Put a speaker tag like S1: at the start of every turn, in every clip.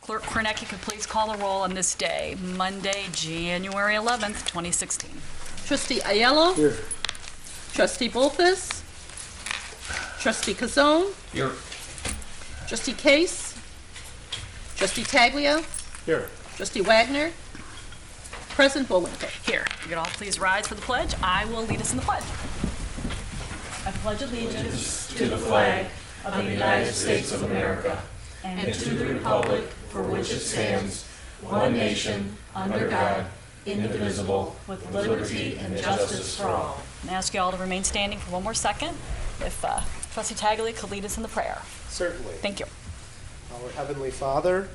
S1: Clerk Kornecki, could please call the roll on this day, Monday, January 11th, 2016.
S2: Trustee Aiello?
S3: Here.
S2: Trustee Bolfus? Trustee Kazone?
S3: Here.
S2: Trustee Case? Trustee Taglio?
S3: Here.
S2: Trustee Wagner? President Bullwinkle.
S1: Here, you could all please rise for the pledge. I will lead us in the pledge. I pledge allegiance
S4: To the flag of the United States of America and to the republic for which it stands, one nation, under God, indivisible, with liberty and justice for all.
S1: and ask you all to remain standing for one more second. If Trustee Tagley could lead us in the prayer.
S3: Certainly.
S1: Thank you.
S3: Our Heavenly Father,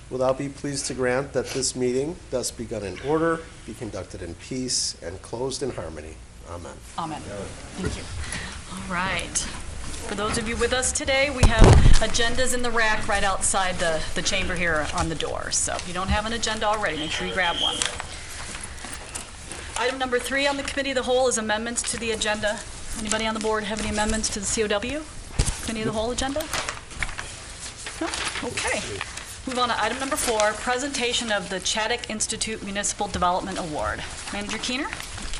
S3: wilt thou be pleased to grant that this meeting, thus begun in order, be conducted in peace and closed in harmony. Amen.
S1: Amen. Thank you. All right. For those of you with us today, we have agendas in the rack right outside the chamber here on the door. So if you don't have an agenda already, make sure you grab one. Item number 3 on the committee of the whole is amendments to the agenda. Anybody on the board have any amendments to the COW? Committee of the whole agenda? No? Okay. Move on to item number 4, presentation of the Chaddock Institute Municipal Development Award. Manager Keener?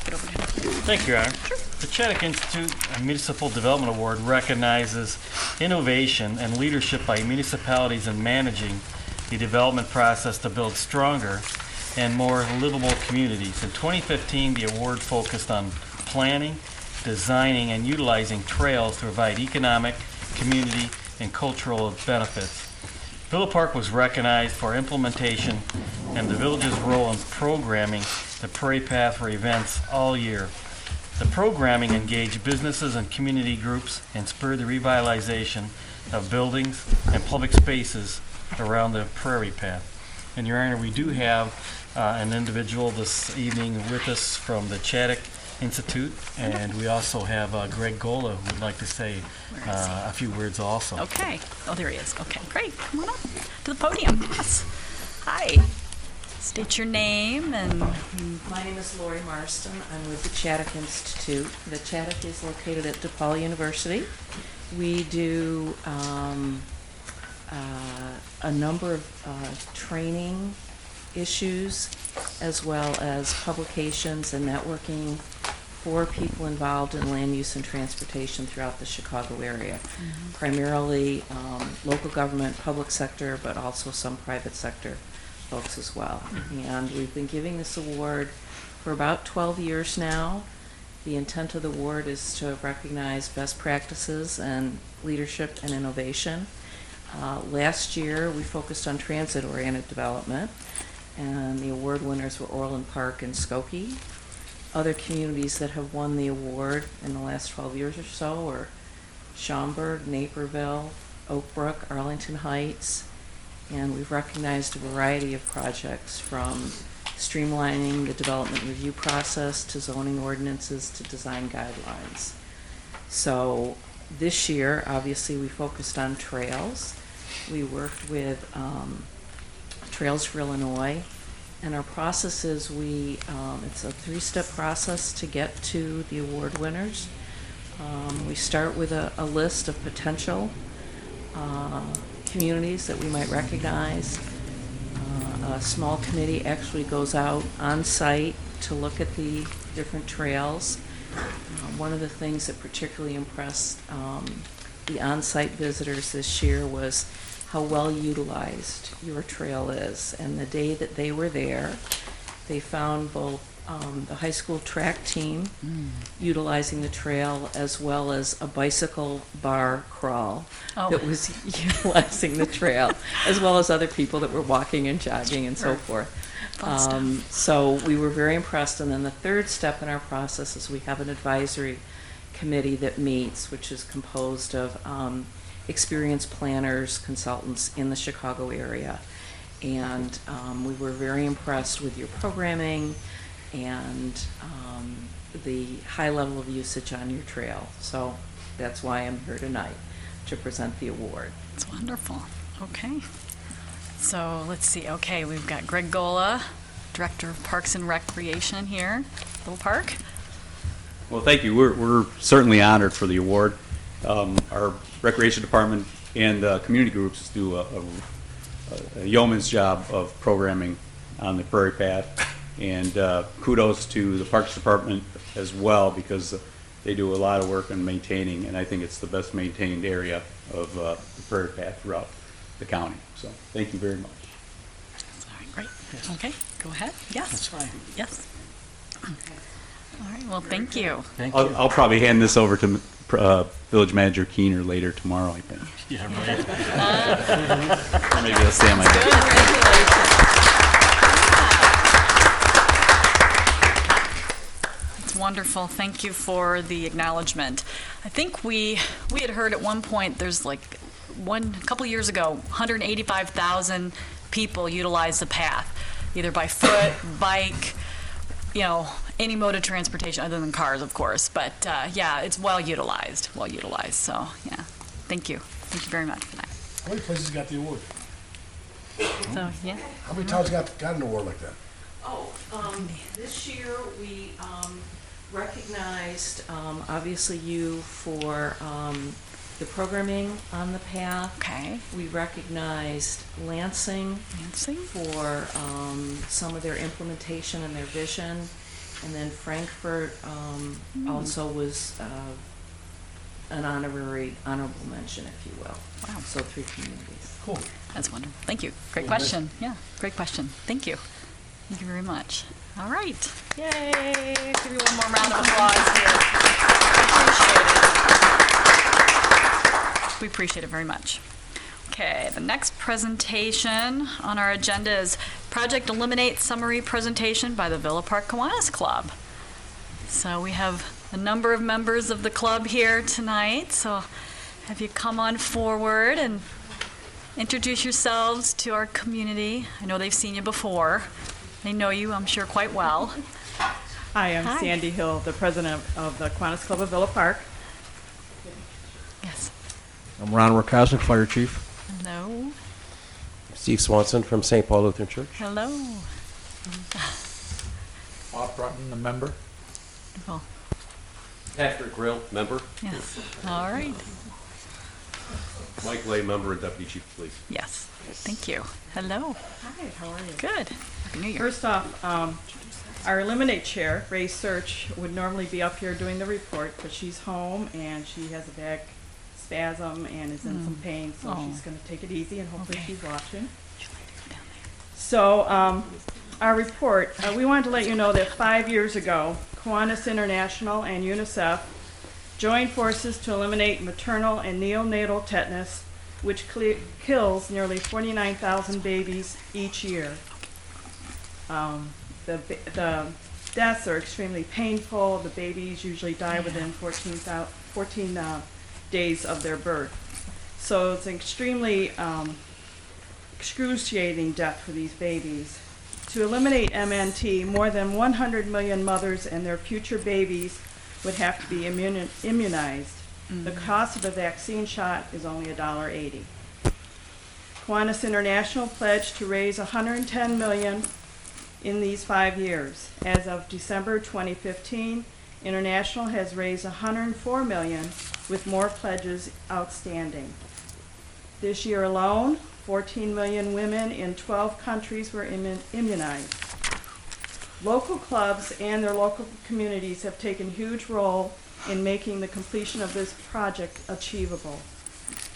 S1: Get over to him.
S5: Thank you, Your Honor. The Chaddock Institute Municipal Development Award recognizes innovation and leadership by municipalities in managing the development process to build stronger and more livable communities. In 2015, the award focused on planning, designing, and utilizing trails to provide economic, community, and cultural benefits. Villa Park was recognized for implementation and the village's role in programming the Prairie Path for events all year. The programming engaged businesses and community groups and spurred the revitalization of buildings and public spaces around the Prairie Path. And Your Honor, we do have an individual this evening with us from the Chaddock Institute, and we also have Greg Gola who would like to say a few words also.
S1: Okay. Oh, there he is. Okay, great. Come on up to the podium. Yes. Hi. State your name and...
S6: My name is Lori Marston. I'm with the Chaddock Institute. The Chaddock is located at DePaul University. We do a number of training issues as well as publications and networking for people involved in land use and transportation throughout the Chicago area. Primarily local government, public sector, but also some private sector folks as well. And we've been giving this award for about 12 years now. The intent of the award is to recognize best practices and leadership and innovation. Last year we focused on transit-oriented development, and the award winners were Orland Park and Skokie. Other communities that have won the award in the last 12 years or so are Schaumburg, Naperville, Oak Brook, Arlington Heights, and we've recognized a variety of projects from streamlining the development review process to zoning ordinances to design guidelines. So this year, obviously, we focused on trails. We worked with Trails for Illinois, and our process is it's a 3-step process to get to the award winners. We start with a list of potential communities that we might recognize. A small committee actually goes out on site to look at the different trails. One of the things that particularly impressed the on-site visitors this year was how well utilized your trail is. And the day that they were there, they found both the high school track team utilizing the trail as well as a bicycle bar crawl that was utilizing the trail, as well as other people that were walking and jogging and so forth. So we were very impressed. And then the third step in our process is we have an advisory committee that meets, which is composed of experienced planners, consultants in the Chicago area. And we were very impressed with your programming and the high level of usage on your trail. So that's why I'm here tonight, to present the award.
S1: It's wonderful. Okay. So let's see. Okay, we've got Greg Gola, Director of Parks and Recreation here, Little Park.
S7: Well, thank you. We're certainly honored for the award. Our recreation department and community groups do a yeoman's job of programming on the Prairie Path. And kudos to the Parks Department as well, because they do a lot of work in maintaining, and I think it's the best maintained area of the Prairie Path throughout the county. So thank you very much.
S1: All right, great. Okay, go ahead. Yes.
S5: That's fine.
S1: Yes. All right, well, thank you.
S5: Thank you.
S7: I'll probably hand this over to Village Manager Keener later tomorrow, I think.
S5: Yeah, right.
S7: Maybe I'll stay on my desk.
S1: It's wonderful. Thank you for the acknowledgement. I think we had heard at one point there's like a couple years ago, 185,000 people utilize the path, either by foot, bike, any mode of transportation other than cars, of course. But yeah, it's well utilized. So yeah, thank you very much for that.
S8: How many places got the award?
S1: So yeah,
S8: How many towns got an award like that?
S6: This year, we recognized, obviously you for the programming on the path.
S1: okay.
S6: We recognized Lansing
S1: Nancy?
S6: for some of their implementation and their vision. And then Frankfurt also was an honorable mention, if you will.
S1: Wow.
S6: So 3 communities.
S8: Cool.
S1: That's wonderful. Thank you. Great question. Yeah, great question. Thank you. Thank you very much. All right. Yay. Give you one more round of applause here. We appreciate it very much. Okay, the next presentation on our agenda is Project Eliminate Summary Presentation by the Villa Park Kiwanis Club. So we have a number of members of the club here tonight, so have you come on forward and introduce yourselves to our community. I know they've seen you before. They know you, I'm sure, quite well.
S9: Hi, I'm
S1: Hi.
S9: Sandy Hill, the president of the Kiwanis Club of Villa Park.
S1: Yes.
S10: I'm Ron Rakosnik, Fire Chief.
S1: Hello.
S3: Steve Swanson from St. Paul Lutheran Church.
S1: Hello.
S10: Bob Brunton, a member.
S1: Well,
S11: Patrick Grill, member.
S1: yes. All right.
S11: Mike Lay, member and Deputy Chief of Police.
S1: Yes. Thank you. Hello.
S9: Hi, how are you?
S1: Good. Happy New Year.
S9: First off, our Eliminate Chair, Ray Search, would normally be up here doing the report, but she's home and she has a back spasm and is in some pain, so
S1: Oh.
S9: she's going to take it easy and hopefully
S1: Okay.
S9: she's watching.
S1: Would you like to go down there?
S9: So, our report, we wanted to let you know that 5 years ago, Kiwanis International and UNICEF joined forces to eliminate maternal and neonatal tetanus, which kills nearly 49,000 babies each year. The deaths are extremely painful. The babies usually die within 14 days of their birth. So it's an extremely excruciating death for these babies. To eliminate MNT, more than 100 million mothers and their future babies would have to be immunized. The cost of a vaccine shot is only $1.80. Kiwanis International pledged to raise $110 million in these 5 years. As of December 2015, International has raised $104 million, with more pledges outstanding. This year alone, 14 million women in 12 countries were immunized. Local clubs and their local communities have taken a huge role in making the completion of this project achievable.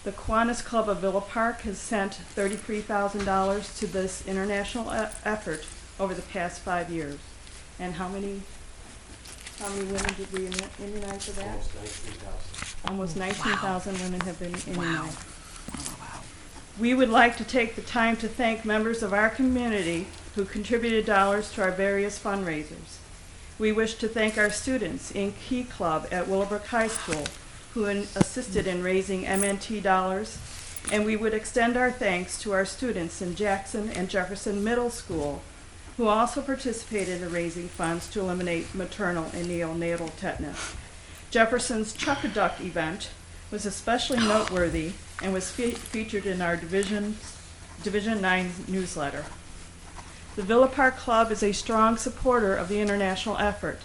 S9: The Kiwanis Club of Villa Park has sent $33,000 to this international effort over the past 5 years. And how many women did we immunize for that? Almost 19,000 women have been immunized. We would like to take the time to thank members of our community who contributed dollars to our various fundraisers. We wish to thank our students in Key Club at Willowbrook High School who assisted in raising MNT dollars, and we would extend our thanks to our students in Jackson and Jefferson Middle School who also participated in raising funds to eliminate maternal and neonatal tetanus. Jefferson's Chuck-a-Duck event was especially noteworthy and was featured in our Division 9 newsletter. The Villa Park Club is a strong supporter of the international effort,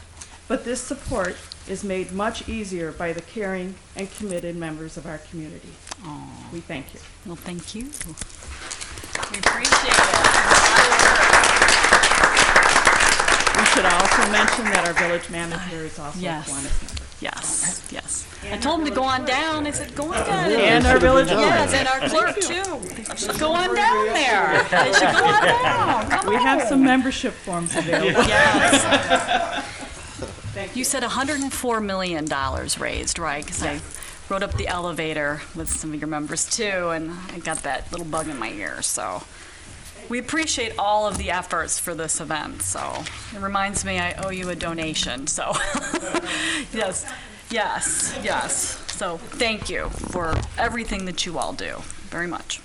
S9: but this support is made much easier by the caring and committed members of our community.
S1: Oh,
S9: We thank you.
S1: well, thank you. We appreciate it.
S9: We should also mention that our village manager is also a
S1: Yes.
S9: Kiwanis member.
S1: Yes, yes. I told him to go on down. I said, go on down.
S9: And our village
S1: Yes,
S9: clerk.
S1: and our clerk too. They should go on down there. They should go on down. Come
S9: We have
S1: on.
S9: some membership forms available.
S1: Yes. You said $104 million raised, right? Because I rode up the elevator with some of your members too, and I got that little bug in my ear, so. We appreciate all of the efforts for this event, so it reminds me I owe you a donation, so. Yes, yes, yes. So thank you for everything that you all do, very much.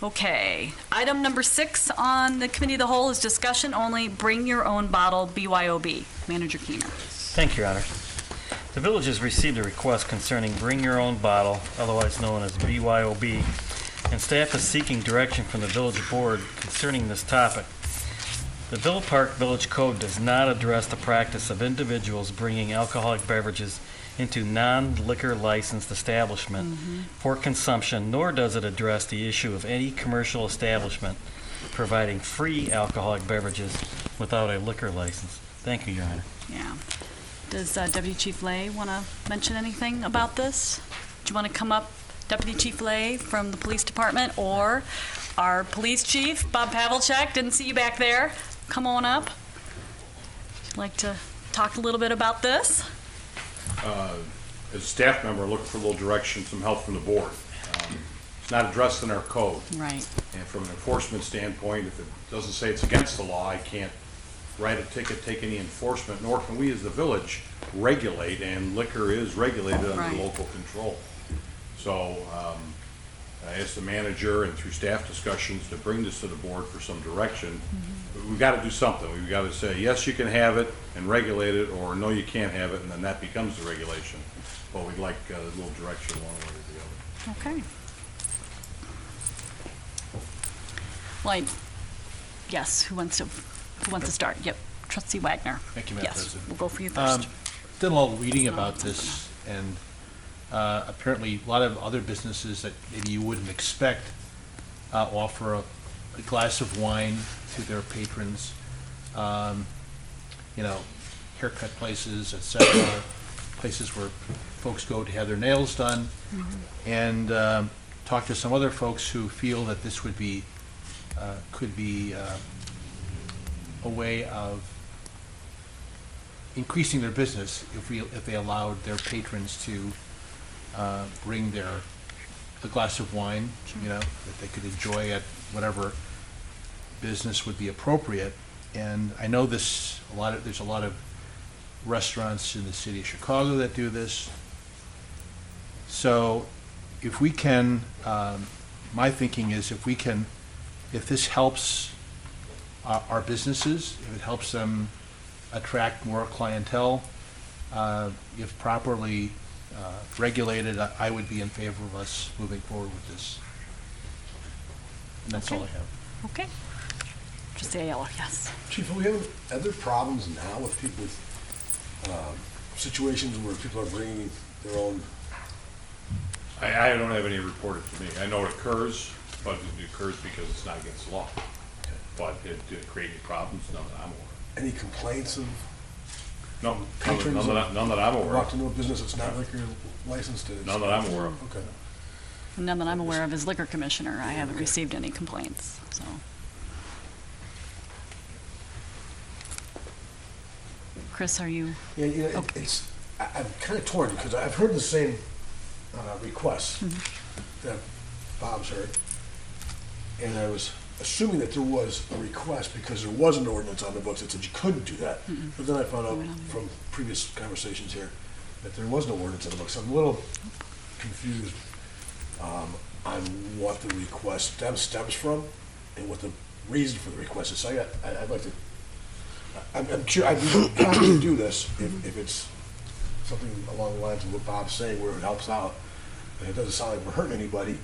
S1: Okay, item number 6 on the committee of the whole is discussion only, bring your own bottle, BYOB. Manager Keener.
S5: Thank you, Your Honor. The village has received a request concerning Bring Your Own Bottle, otherwise known as BYOB, and staff is seeking direction from the village board concerning this topic. The Villa Park Village Code does not address the practice of individuals bringing alcoholic beverages into non-liquor licensed establishment for consumption, nor does it address the issue of any commercial establishment providing free alcoholic beverages without a liquor license. Thank you, Your Honor.
S1: Yeah. Does Deputy Chief Lay want to mention anything about this? Do you want to come up, Deputy Chief Lay from the police department, or our police chief, Bob Pavlicek? Didn't see you back there. Come on up. Would you like to talk a little bit about this?
S12: As a staff member, looking for a little direction, some help from the board. It's not addressed in our code.
S1: Right.
S12: And from an enforcement standpoint, if it doesn't say it's against the law, I can't write a ticket, take any enforcement, nor can we as the village regulate, and liquor is regulated under
S1: Right.
S12: local control. So I asked the manager and through staff discussions to bring this to the board for some direction. We've got to do something. We've got to say, yes, you can have it and regulate it, or no, you can't have it, and then that becomes the regulation. But we'd like a little direction one way or the other.
S1: Okay. Like, yes, who wants to start? Yep, Trustee Wagner.
S8: Thank you, Madam
S1: Yes,
S8: President.
S1: we'll go for you first.
S8: Did a little reading about this, and apparently a lot of other businesses that maybe you wouldn't expect offer a glass of wine to their patrons. You know, haircut places, et cetera, places where folks go to have their nails done. And talk to some other folks who feel that this would be, could be a way of increasing their business if they allowed their patrons to bring the glass of wine, you know, that they could enjoy at whatever business would be appropriate. And I know there's a lot of restaurants in the city of Chicago that do this. So if we can, my thinking is if this helps our businesses, if it helps them attract more clientele, if properly regulated, I would be in favor of us moving forward with this. And that's all I have.
S1: Okay. Trustee Ayala, yes.
S8: Chief, are we having other problems now with people with situations where people are bringing their own?
S12: I don't have any reported to me. I know it occurs, but it occurs because it's not against the law. But did it create any problems? None that I'm aware of.
S8: Any complaints of
S12: No,
S8: patrons?
S12: none that I'm aware
S8: Walked
S12: of.
S8: into a business that's not liquor licensed? and it's-
S12: None that I'm aware of.
S8: Okay.
S1: None that I'm aware of as liquor commissioner. I haven't received any complaints, so. Chris, are you?
S8: Yeah, you know,
S1: Okay.
S8: I'm kind of torn because I've heard the same requests that Bob's heard. And I was assuming that there was a request because there was an ordinance on the books that said you couldn't do that. But then I found out from previous conversations here that there was no ordinance on the books. So I'm a little confused on what the request stems from and what the reason for the request is. So I'd like to, I'm sure I'd be happy to do this if it's something along the lines of what Bob's saying where it helps out. And it doesn't sound like we're hurting anybody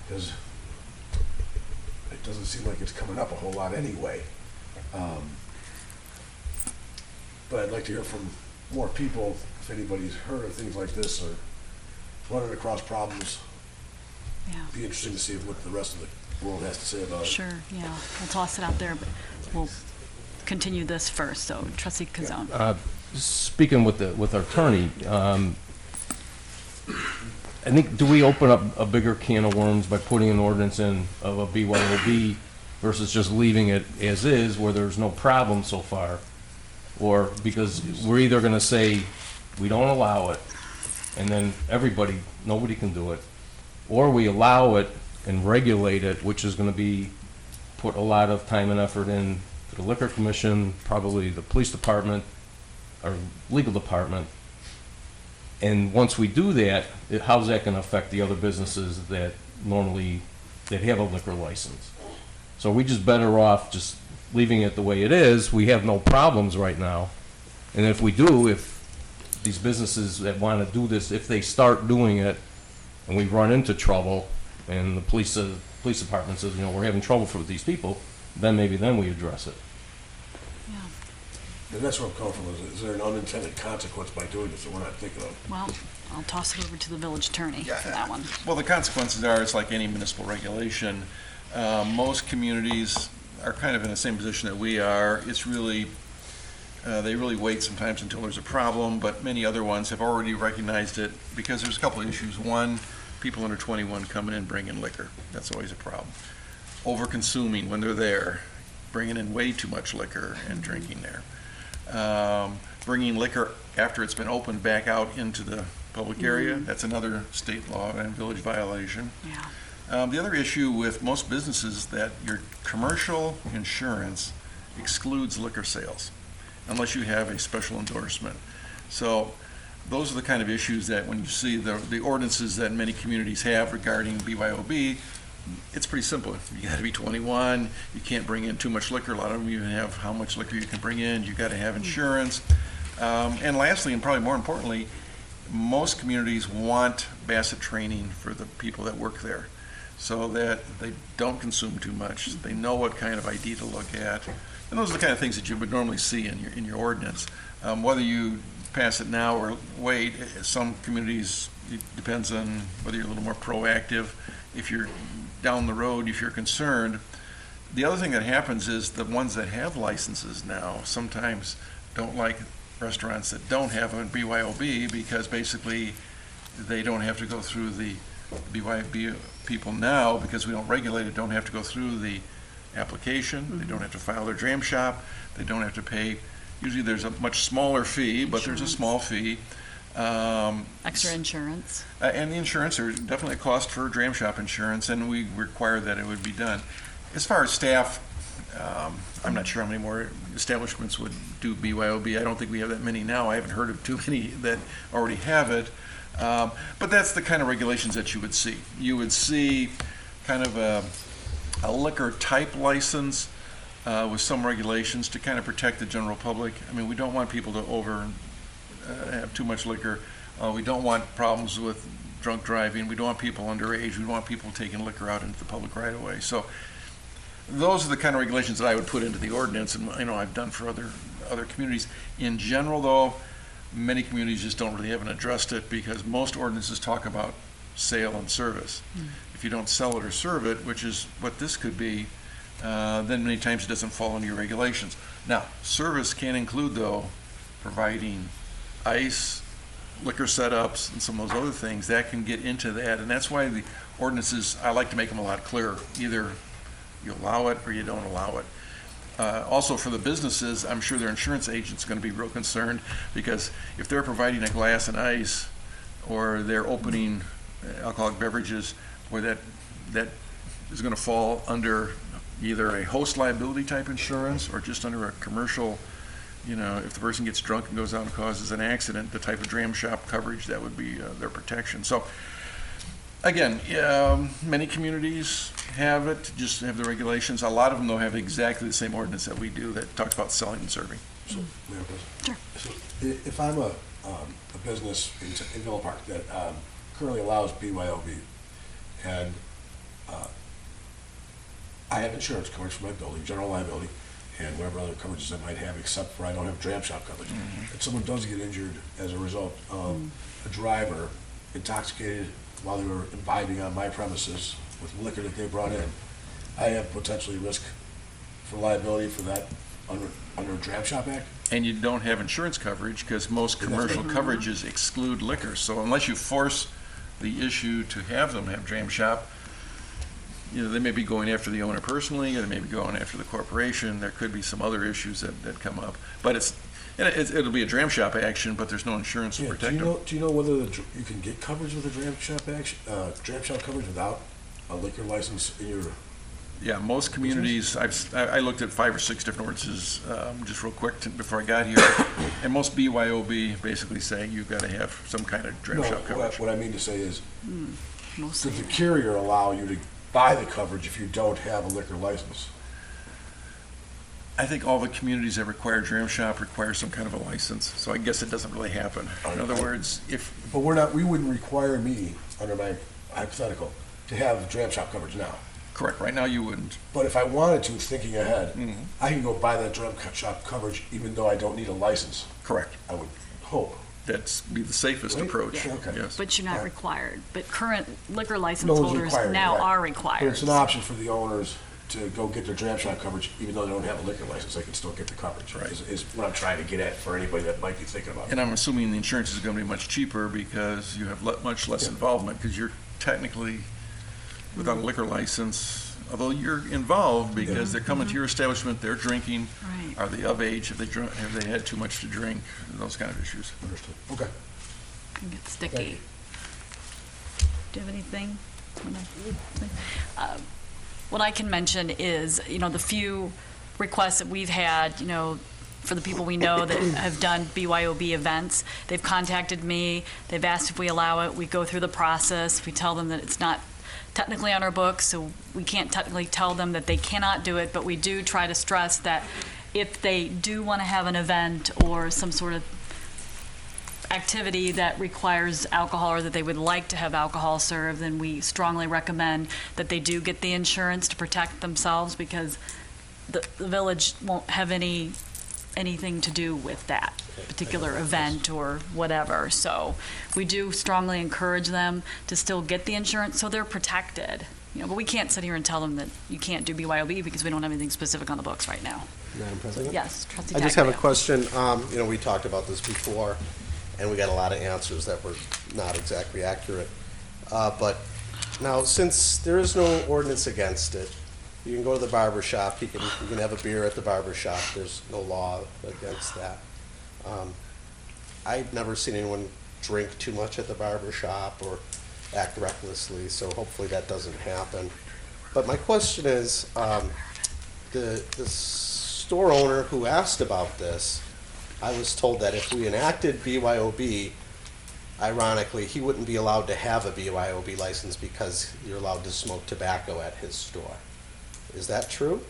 S8: because it doesn't seem like it's coming up a whole lot anyway. But I'd like to hear from more people if anybody's heard of things like this or running across problems.
S1: Yeah.
S8: Be interesting to see what the rest of the world has to say about it.
S1: Sure, yeah, we'll toss it out there, but we'll continue this first, so trustee Kazone.
S13: Speaking with our attorney, I think, do we open up a bigger can of worms by putting an ordinance in of a BYOB versus just leaving it as is, where there's no problem so far? Or because we're either gonna say, we don't allow it, and then nobody can do it, or we allow it and regulate it, which is gonna be, put a lot of time and effort in to the Liquor Commission, probably the police department, or legal department. And once we do that, how's that gonna affect the other businesses that have a liquor license? So are we just better off just leaving it the way it is? We have no problems right now. And if we do, if these businesses that wanna do this, if they start doing it and we run into trouble and the police department says, we're having trouble with these people, then maybe we address it.
S8: And that's where I'm coming from, is there an unintended consequence by doing this that we're not thinking of?
S1: Well, I'll toss it over to the village attorney for that one.
S14: Well, the consequences are, it's like any municipal regulation. Most communities are kind of in the same position that we are. It's really, they really wait sometimes until there's a problem, but many other ones have already recognized it because there's a couple of issues. One, people under 21 coming in bringing liquor. That's always a problem. Over-consuming when they're there, bringing in way too much liquor and drinking there. Bringing liquor after it's been opened back out into the public area. That's another state law and village violation.
S1: Yeah.
S14: The other issue with most businesses is that your commercial insurance excludes liquor sales unless you have a special endorsement. So those are the kind of issues that when you see the ordinances that many communities have regarding BYOB, it's pretty simple. You got to be 21. You can't bring in too much liquor. A lot of them even have how much liquor you can bring in. You got to have insurance. And lastly, and probably more importantly, most communities want Bassett training for the people that work there, so that they don't consume too much. They know what kind of ID to look at, and those are the kind of things that you would normally see in your ordinance. Whether you pass it now or wait, some communities it depends on whether you're a little more proactive. If you're down the road, if you're concerned. The other thing that happens is the ones that have licenses now sometimes don't like restaurants that don't have a BYOB because basically they don't have to go through the BYOB people now, because we don't regulate it, don't have to go through the application. They don't have to file their dram shop. They don't have to pay. Usually there's a much smaller fee, but there's a small fee.
S1: Extra insurance.
S14: And the insurance, there's definitely a cost for dram shop insurance, and we require that it would be done. As far as staff, I'm not sure how many more establishments would do BYOB. I don't think we have that many now. I haven't heard of too many that already have it. But that's the kind of regulations that you would see. You would see kind of a liquor type license with some regulations to kind of protect the general public. I mean, we don't want people to have too much liquor. We don't want problems with drunk driving. We don't want people underage. We don't want people taking liquor out into the public right away. So those are the kind of regulations that I would put into the ordinance, and I've done for other communities. In general, though, many communities just haven't addressed it, because most ordinances talk about sale and service. If you don't sell it or serve it, which is what this could be, then many times it doesn't fall into your regulations. Now, service can include, though, providing ice, liquor setups, and some of those other things that can get into that. And that's why the ordinances, I like to make them a lot clearer. Either you allow it or you don't allow it. Also for the businesses, I'm sure their insurance agent's going to be real concerned, because if they're providing a glass and ice, or they're opening alcoholic beverages, where that is going to fall under either a host liability type insurance or just under a commercial, if the person gets drunk and goes out and causes an accident, the type of dram shop coverage, that would be their protection. So again, many communities have it, just have the regulations. A lot of them, though, have exactly the same ordinance that we do that talks about selling and serving.
S8: So, Mayor President, so if I'm a business in Villa Park that currently allows BYOB, and I have insurance coverage for my building, general liability, and whatever other coverages I might have, except for I don't have dram shop coverage. If someone does get injured as a result of a driver intoxicated while they were imbibing on my premises with liquor that they brought in, I have potentially risk for liability for that under Dram Shop Act?
S14: And you don't have insurance coverage because most commercial coverages exclude liquor. So unless you force the issue to have them have dram shop, you know, they may be going after the owner personally, or they may be going after the corporation. There could be some other issues that come up. But it'll be a dram shop action, but there's no insurance to
S8: Yeah,
S14: protect them.
S8: do you know whether you can get coverage with a Dram Shop action, Dram Shop coverage without a liquor license in your?
S14: Yeah, most communities, I looked at 5 or 6 different ordinances just real quick before I got here, and most BYOB basically say you've got to have some kind of dram
S8: No,
S14: shop coverage.
S8: what I mean to say is,
S1: Mostly.
S8: does the carrier allow you to buy the coverage if you don't have a liquor license?
S14: I think all the communities that require dram shop require some kind of a license, so I guess it doesn't really happen. In other words,
S8: But we wouldn't require me, under my hypothetical, to have Dram Shop coverage now.
S14: Correct, right now you wouldn't.
S8: But if I wanted to, thinking ahead, I can go buy that Dram Shop coverage even though I don't need a license.
S14: Correct.
S8: I would hope.
S14: That's be the safest
S8: Right?
S14: approach,
S8: Yeah. Okay.
S14: yes.
S1: But you're not required. But current liquor license
S8: No one's
S1: holders
S8: required,
S1: now
S8: right.
S1: are
S8: But
S1: required.
S8: it's an option for the owners to go get their Dram Shop coverage even though they don't have a liquor license. They can still get the coverage.
S14: Right.
S8: Is what I'm trying to get at for anybody that might be thinking about it.
S14: And I'm assuming the insurance is going to be much cheaper because you have much less involvement, because you're technically without a liquor license, although you're involved because they're coming to your establishment, they're drinking.
S1: Right.
S14: Are they of age? Have they had too much to drink? Those kind of issues.
S8: Understood. Okay.
S1: Can get
S8: Thank
S1: sticky.
S8: you.
S1: Do you have anything? What I can mention is, you know, the few requests that we've had, you know, for the people we know that have done BYOB events, they've contacted me, they've asked if we allow it, we go through the process, we tell them that it's not technically on our books, so we can't technically tell them that they cannot do it, but we do try to stress that if they do want to have an event or some sort of activity that requires alcohol or that they would like to have alcohol served, then we strongly recommend that they do get the insurance to protect themselves, because the village won't have anything to do with that particular event or whatever. So we do strongly encourage them to still get the insurance so they're protected. You know, but we can't sit here and tell them that you can't do BYOB because we don't have anything specific on the books right now.
S3: Madam President?
S1: Yes, Trustee
S3: I just have a
S1: Tagliaferro.
S3: question. You know, we talked about this before, and we got a lot of answers that were not exactly accurate. But now, since there is no ordinance against it, you can go to the barber shop, you can have a beer at the barber shop, there's no law against that. I've never seen anyone drink too much at the barber shop or act recklessly, so hopefully that doesn't happen. But my question is, the store owner who asked about this, I was told that if we enacted BYOB, ironically, he wouldn't be allowed to have a BYOB license because you're allowed to smoke tobacco at his store. Is that true?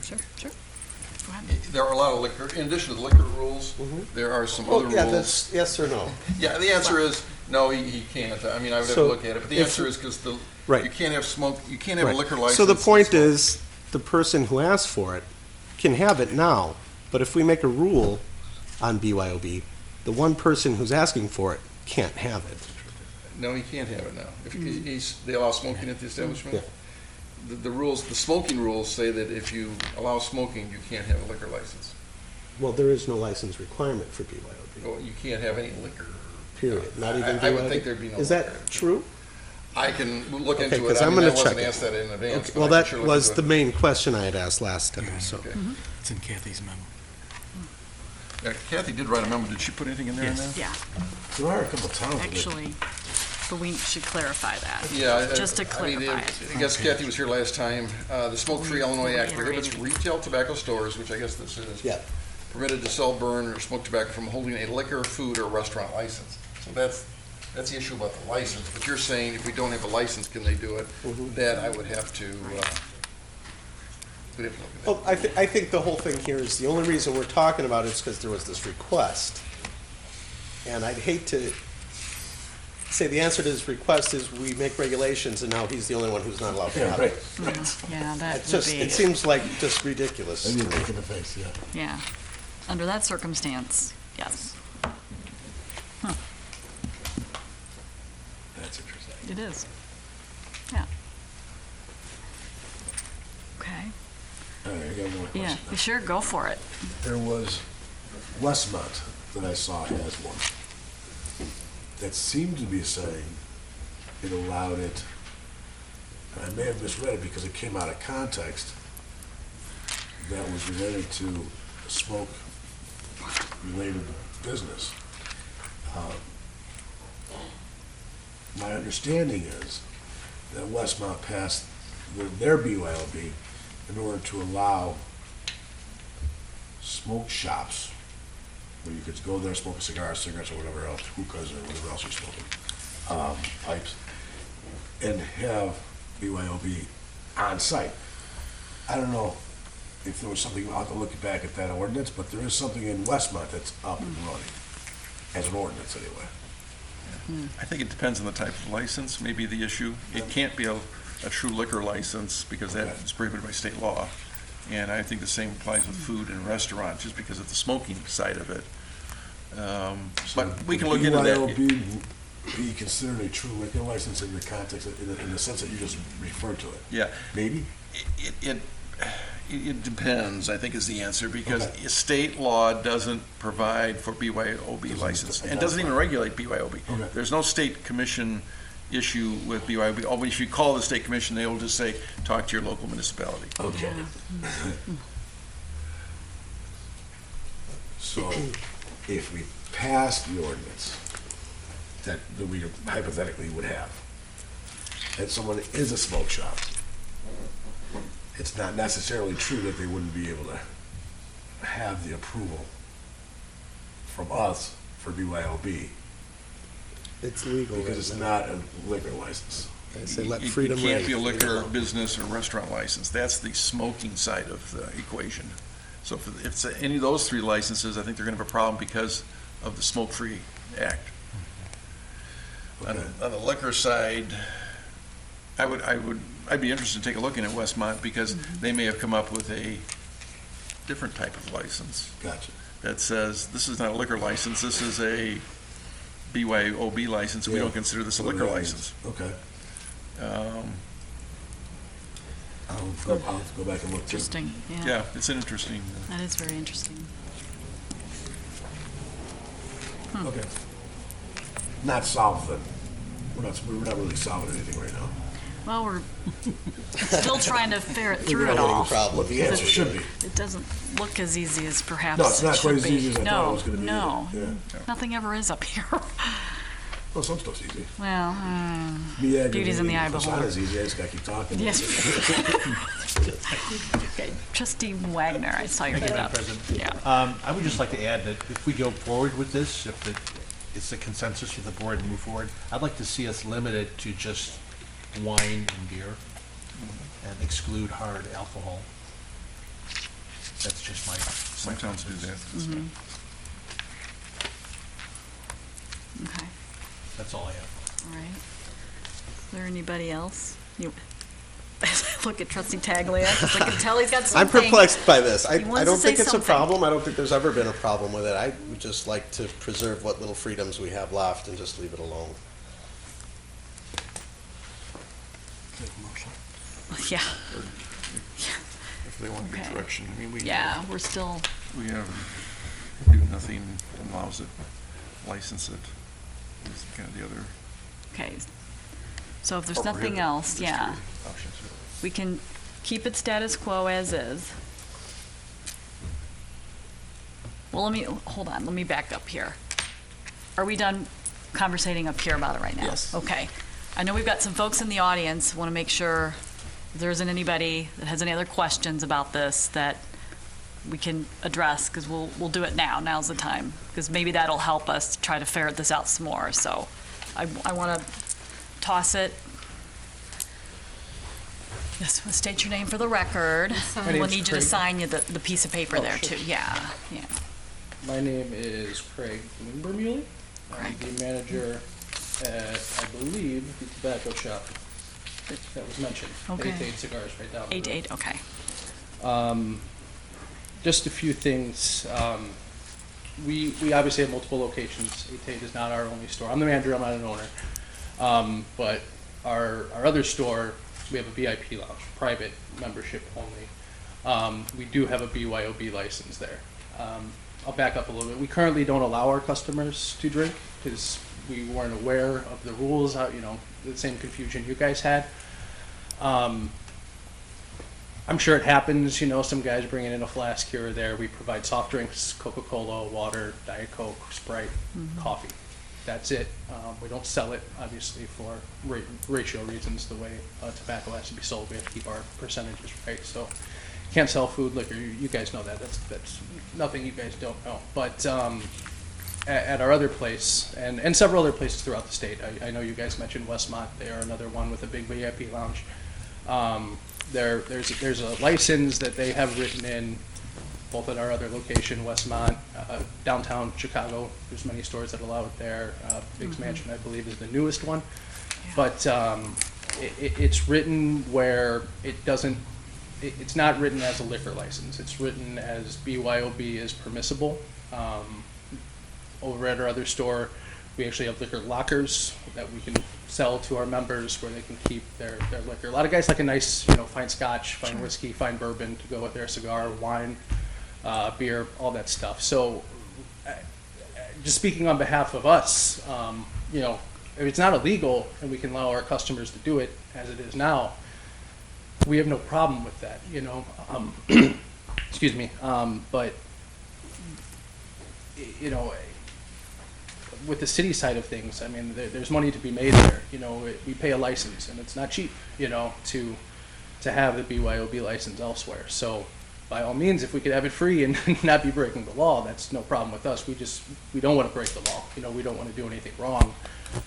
S1: Sure. Go ahead.
S14: There are a lot of liquor, in addition to the liquor rules, there are some other
S3: Well, yeah,
S14: rules.
S3: that's yes or no.
S14: Yeah, the answer is, no, he can't. I mean, I would have to
S3: So
S14: look at it, but the
S3: if-
S14: answer is because
S3: Right.
S14: you can't have smoke, you can't have a
S3: Right.
S14: liquor license.
S3: So the point
S14: and smoke.
S3: is, the person who asked for it can have it now, but if we make a rule on BYOB, the one person who's asking for it can't have it.
S14: No, he can't have it now. If they allow smoking at the establishment?
S3: Yeah.
S14: The rules, the smoking rules say that if you allow smoking, you can't have a liquor license.
S3: Well, there is no license requirement for BYOB,
S14: Well, you can't have any liquor.
S3: period, not even BYOB.
S14: I would think there'd be no
S3: Is
S14: liquor.
S3: that true?
S14: I can look
S3: Okay,
S14: into it.
S3: 'cause
S14: I
S3: I'm
S14: mean, I
S3: gonna check
S14: wasn't
S3: it.
S14: asked that in advance.
S3: Okay,
S14: but
S3: well,
S14: I can
S3: that
S14: sure look
S3: was
S14: into
S3: the
S14: it.
S3: main question I had asked last time, so.
S14: Okay.
S10: It's in Kathy's memo.
S14: Kathy did write a memo. Did she put anything in there on
S10: Yes.
S14: that?
S1: Yeah,
S8: There are a couple of towns. that-
S1: actually, but we should clarify that.
S14: Yeah.
S1: Just to
S14: I mean,
S1: clarify it.
S14: I guess Kathy was here last time. The Smoke-Free Illinois Act prohibits retail tobacco stores, which I guess this is,
S3: Yeah,
S14: permitted to sell, burn, or smoke tobacco from holding a liquor, food, or restaurant license. So that's the issue about the license. But you're saying if we don't have a license, can they do it? That I would have to, we'd have to look at that.
S3: well, I think the whole thing here is, the only reason we're talking about it is because there was this request. And I'd hate to say the answer to this request is we make regulations and now he's the only one who's not allowed to
S8: Yeah,
S3: have
S8: right.
S3: it.
S1: Yeah, that
S3: It's
S1: would
S3: just,
S1: be,
S3: it seems like just ridiculous.
S8: I need to look in the face, yeah.
S1: yeah. Under that circumstance, yes,
S8: That's interesting.
S1: it is. Yeah.
S8: got one question.
S1: Yeah,
S8: now.
S1: sure, go for it.
S8: There was Westmont that I saw has one that seemed to be saying it allowed it, and I may have misread it because it came out of context, that was related to a smoke-related business. My understanding is that Westmont passed their BYOB in order to allow smoke shops where you could go there, smoke a cigar, cigarettes, or whatever else, hookahs, or whatever else you're smoking, pipes, and have BYOB on site. I don't know if there was something, I'll have to look back at that ordinance, but there is something in Westmont that's up and running, as an ordinance anyway.
S14: I think it depends on the type of license, maybe the issue. It can't be a true liquor license because that is prohibited by state law. And I think the same applies with food and restaurants, just because of the smoking side of it. But we can look into that.
S8: BYOB be considered a true liquor license in the context, in the sense that you just referred to it?
S14: Yeah.
S8: Maybe?
S14: It depends, I think is the answer, because
S8: Okay.
S14: state law doesn't provide for BYOB license, and doesn't even regulate BYOB.
S8: Okay.
S14: There's no state commission issue with BYOB. Oh, if you call the state commission, they will just say, talk to your local municipality.
S8: Okay. So, if we pass the ordinance that we hypothetically would have, and someone is a smoke shop, it's not necessarily true that they wouldn't be able to have the approval from us for BYOB,
S3: It's legal.
S8: because it's not a liquor license.
S3: I say let
S14: It
S3: freedom
S14: can't
S3: reign.
S14: be a liquor business or restaurant license. That's the smoking side of the equation. So if it's any of those three licenses, I think they're gonna have a problem because of the Smoke-Free Act. On the liquor side, I'd be interested in taking a look in at Westmont, because they may have come up with a different type of license
S8: Gotcha.
S14: that says, this is not a liquor license, this is a BYOB license, we
S8: Yeah.
S14: don't consider this a liquor license.
S8: Okay.
S14: Um,
S8: I'll go back and look too.
S1: Interesting, yeah.
S14: Yeah, it's an interesting.
S1: That is very interesting.
S8: Okay. Not solved then. We're not really solving anything right now.
S1: Well, we're still trying to ferret through it
S3: We're not
S1: all.
S3: getting
S8: What the answer should be.
S1: It doesn't look as easy as perhaps
S8: No, it's not
S1: it
S8: quite
S1: should
S8: as easy
S1: be.
S8: as I thought it was gonna be.
S1: No,
S8: Yeah.
S1: nothing ever is up here.
S8: Well, some stuff's easy.
S1: Well,
S8: Me
S1: beauty's in the eye of
S8: aggravating, it's
S1: beholder.
S8: not as easy, I just gotta keep talking.
S1: Yes. Okay, Trustee Wagner, I saw your hand
S10: Madam
S1: up.
S10: President.
S1: Yeah.
S10: I would just like to add that if we go forward with this, if it's a consensus for the board to move forward, I'd like to see us limited to just wine and beer and exclude hard alcohol. That's just my.
S14: Some towns do that.
S1: Okay,
S10: That's all I have.
S1: all right. Is there anybody else? Look at Trustee Taglia, 'cause I can tell he's got
S3: I'm
S1: something.
S3: perplexed by this. I
S1: He wants to
S3: don't
S1: say
S3: think it's
S1: something.
S3: a problem. I don't think there's ever been a problem with it. I would just like to preserve what little freedoms we have left and just leave it alone.
S1: Yeah,
S14: If they want to get
S1: Okay.
S14: direction, I mean,
S1: yeah, we're still,
S14: we have, do nothing allows it, license it, is kind of the other.
S1: okay. So if there's
S14: or
S1: nothing
S14: prohibit.
S1: else,
S14: There's
S1: yeah,
S14: three options.
S1: we can keep it status quo as is. Well, hold on, let me back up here. Are we done conversating up here about it right now?
S3: Yes.
S1: Okay. I know we've got some folks in the audience, want to make sure if there isn't anybody that has any other questions about this that we can address, because we'll do it now. Now's the time, because maybe that'll help us try to ferret this out some more. So I want to toss it. Yes, state your name for the record.
S15: My
S1: We'll
S15: name's
S1: need you to
S15: Craig.
S1: sign you the piece of paper
S15: Oh,
S1: there
S15: sure.
S1: too. Yeah, yeah.
S15: My name is Craig Wimbermuley. I'm the manager at, I believe, the tobacco shop that was mentioned.
S1: Okay.
S15: 8 Cigars right down the
S1: 8 to
S15: road.
S1: 8, okay.
S15: Just a few things. We obviously have multiple locations. 8 is not our only store. I'm the manager, I'm not an owner. But our other store, we have a VIP lounge, private membership only. We do have a BYOB license there. I'll back up a little bit. We currently don't allow our customers to drink because we weren't aware of the rules, the same confusion you guys had. I'm sure it happens, some guys bringing in a flask here or there. We provide soft drinks, Coca-Cola, water, Diet Coke, Sprite, coffee. That's it. We don't sell it, obviously, for ratio reasons, the way tobacco has to be sold. We have to keep our percentages right. So can't sell food, liquor. You guys know that. That's nothing you guys don't know. But at our other place, and several other places throughout the state, I know you guys mentioned Westmont. They are another one with a big VIP lounge. There's a license that they have written in both at our other location, Westmont, downtown Chicago. There's many stores that allow it there. Biggs Mansion, I believe, is the newest one. Yeah. But it's written where it doesn't, it's not written as a liquor license. It's written as BYOB is permissible. Over at our other store, we actually have liquor lockers that we can sell to our members where they can keep their liquor. A lot of guys like a nice, fine scotch, fine whiskey, fine bourbon to go with their cigar, wine, beer, all that stuff. So just speaking on behalf of us, if it's not illegal and we can allow our customers to do it as it is now, we have no problem with that, excuse me. But, with the city side of things, I mean, there's money to be made there. We pay a license, and it's not cheap, to have the BYOB license elsewhere. So, by all means, if we could have it free and not be breaking the law, that's no problem with us. We don't want to break the law. We don't want to do anything wrong.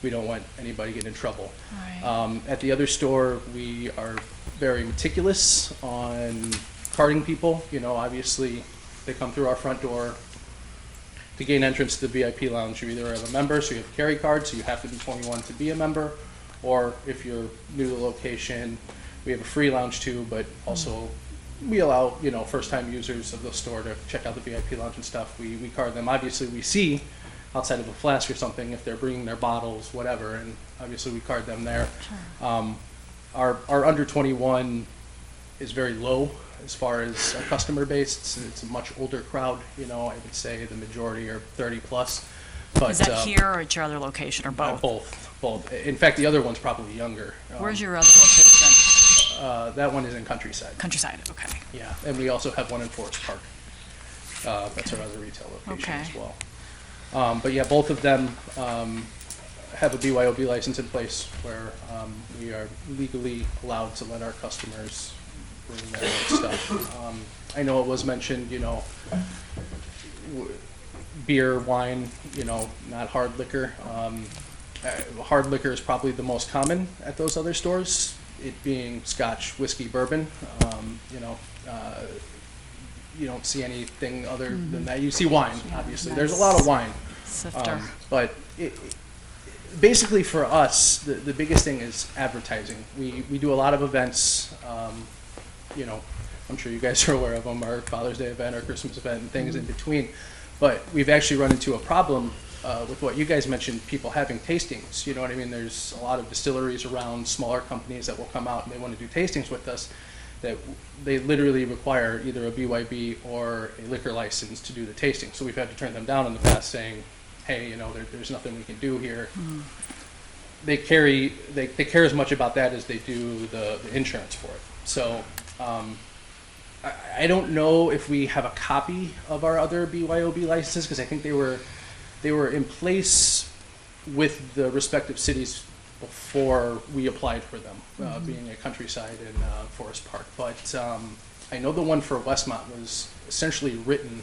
S15: We don't want anybody getting in trouble. Right. At the other store, we are very meticulous on carding people. Obviously, they come through our front door. To gain entrance to the VIP lounge, you either have a member, so you have a carry card, so you have to be 21 to be a member, or if you're new to the location, we have a free lounge too, but also we allow, first-time users of the store to check out the VIP lounge and stuff. We card them. Obviously, we see outside of a flask or something if they're bringing their bottles, whatever, and obviously we card them there. Sure. Our under 21 is very low as far as our customer base. It's a much older crowd, I would say the majority are 30 plus. But,
S1: is that here or at your other location, or both?
S15: Both. In fact, the other one's probably younger.
S1: Where's your other location?
S15: That one is in Countryside.
S1: Countryside, okay.
S15: Yeah, and we also have one in Forest Park. That's our other retail location as well. But yeah, both of them have a BYOB license in place where we are legally allowed to let our customers bring their own stuff. I know it was mentioned, beer, wine, not hard liquor. Hard liquor is probably the most common at those other stores, it being scotch, whiskey, bourbon. You don't see anything other than that. You see wine, obviously. Nice. There's a lot of wine. But basically for us, the biggest thing is advertising. We do a lot of events. I'm sure you guys are aware of them, our Father's Day event, our Christmas event, and things in between. But we've actually run into a problem with what you guys mentioned, people having tastings. You know what I mean? There's a lot of distilleries around, smaller companies that will come out and they want to do tastings with us, that they literally require either a BYB or a liquor license to do the tasting. So we've had to turn them down in the past saying, hey, there's nothing we can do here. They care as much about that as they do the insurance for it. So I don't know if we have a copy of our other BYOB licenses, because I think they were in place with the respective cities before we applied for them, being a Countryside and Forest Park. But I know the one for Westmont was essentially written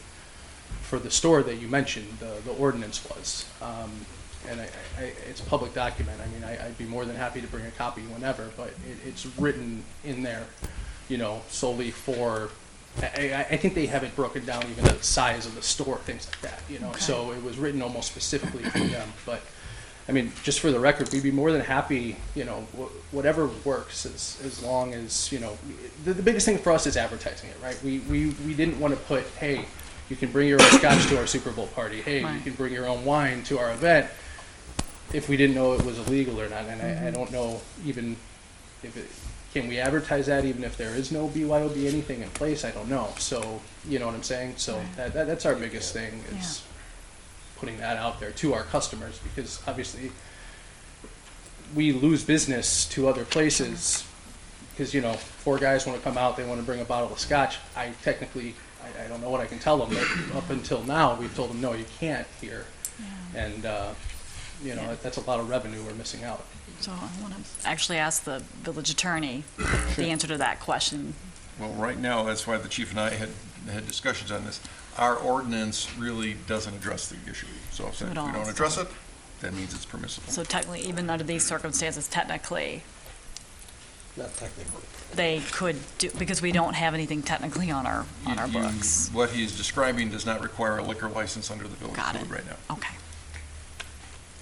S15: for the store that you mentioned, the ordinance was. And it's a public document. I mean, I'd be more than happy to bring a copy whenever, but it's written in there, solely for, I think they have it broken down even to the size of the store, things like that, Okay. So it was written almost specifically for them. But I mean, just for the record, we'd be more than happy, whatever works, as long as, the biggest thing for us is advertising it, right? We didn't want to put, hey, you can bring your own scotch to our Super Bowl party. Hey, right. You can bring your own wine to our event, if we didn't know it was illegal or not. And I don't know even if can we advertise that even if there is no BYOB anything in place? I don't know. So, you know what I'm saying? So that's our biggest thing is putting that out there to our customers, because obviously we lose business to other places because, you know, 4 guys want to come out, they want to bring a bottle of scotch. I don't know what I can tell them, but up until now, we've told them, no, you can't here. And, you know, that's a lot of revenue we're missing out.
S1: So I want to actually ask the village attorney the answer to that question.
S14: Well, right now, that's why the chief and I had discussions on this. Our ordinance really doesn't address the issue. So if we don't address it, that means it's permissible.
S1: So technically, even under these circumstances, technically,
S3: Not technically.
S1: they could do, because we don't have anything technically on our books.
S14: What he's describing does not require a liquor license under the village code right now.
S1: Okay.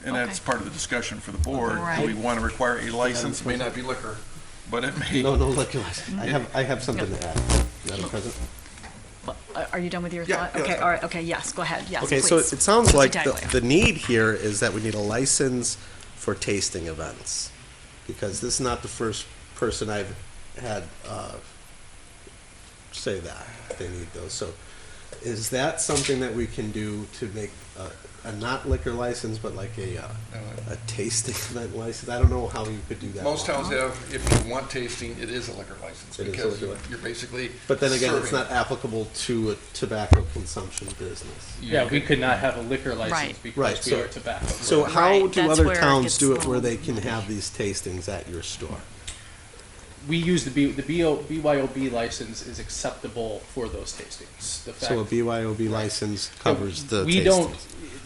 S14: And that's part of the discussion for the board. Do we want to require a license? May not be liquor, but it may.
S3: No liquor license. I have something to add, Madam President.
S1: Are you done with your
S3: Yeah,
S1: thought?
S3: yeah,
S1: Okay,
S3: that's
S1: all right, okay, yes, go ahead, yes,
S3: Okay,
S1: please.
S3: so it sounds like
S1: Trustee Taglier.
S3: the need here is that we need a license for tasting events, because this is not the first person I've had say that they need those. So is that something that we can do to make a not liquor license, but like a tasting event license? I don't know how you could do that.
S14: Most towns have, if you want tasting, it is a liquor license,
S3: It is a
S14: because
S3: liquor
S14: you're basically
S3: But then again, it's
S14: serving.
S3: not applicable to a tobacco consumption business.
S15: Yeah, we could not have a liquor license
S1: Right.
S15: because
S3: Right,
S15: we are tobacco.
S3: So how
S1: Right,
S3: do
S1: that's
S3: other
S1: where it
S3: towns
S1: gets
S3: do it
S1: a
S3: where
S1: little
S3: they can have these tastings at your store?
S15: We use the BYOB license is acceptable for those tastings. The
S3: So a
S15: fact-
S3: BYOB license covers the
S15: we
S3: tastings?
S15: don't.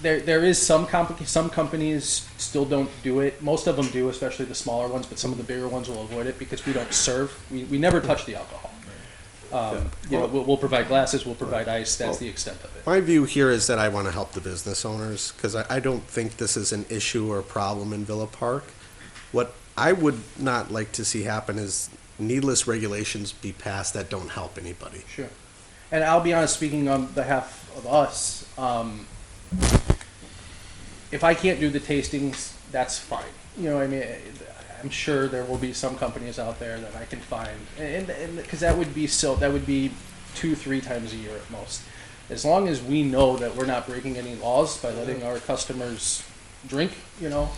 S15: There is some companies still don't do it. Most of them do, especially the smaller ones. But some of the bigger ones will avoid it because we don't serve. We never touch the alcohol. You know, we'll provide glasses. We'll provide ice. That's the extent of it.
S3: My view here is that I want to help the business owners, because I don't think this is an issue or a problem in Villa Park. What I would not like to see happen is needless regulations be passed that don't help anybody.
S15: Sure. And I'll be honest, speaking on behalf of us, if I can't do the tastings, that's fine. You know, I mean, I'm sure there will be some companies out there that I can find, and because that would be 2-3 times a year at most. As long as we know that we're not breaking any laws by letting our customers drink, you know,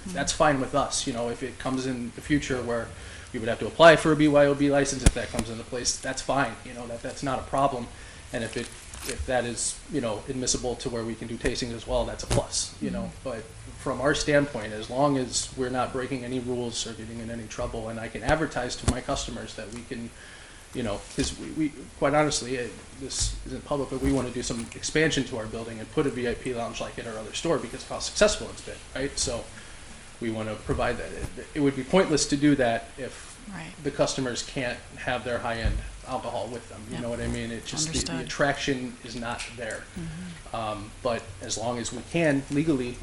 S15: that's fine with us. You know, if it comes in the future where we would have to apply for a BYOB license, if that comes into place, that's fine. You know, that's not a problem. And if that is, you know, admissible to where we can do tastings as well, that's a plus, you know. But from our standpoint, as long as we're not breaking any rules or getting in any trouble, and I can advertise to my customers that we can, you know, because we quite honestly, this isn't public, but we want to do some expansion to our building and put a VIP lounge like at our other store because of how successful it's been, right? So we want to provide that. It would be pointless to do that if the customers can't have their high-end alcohol with them. You know what I mean? It's just the attraction is not there. But as long as we can legally,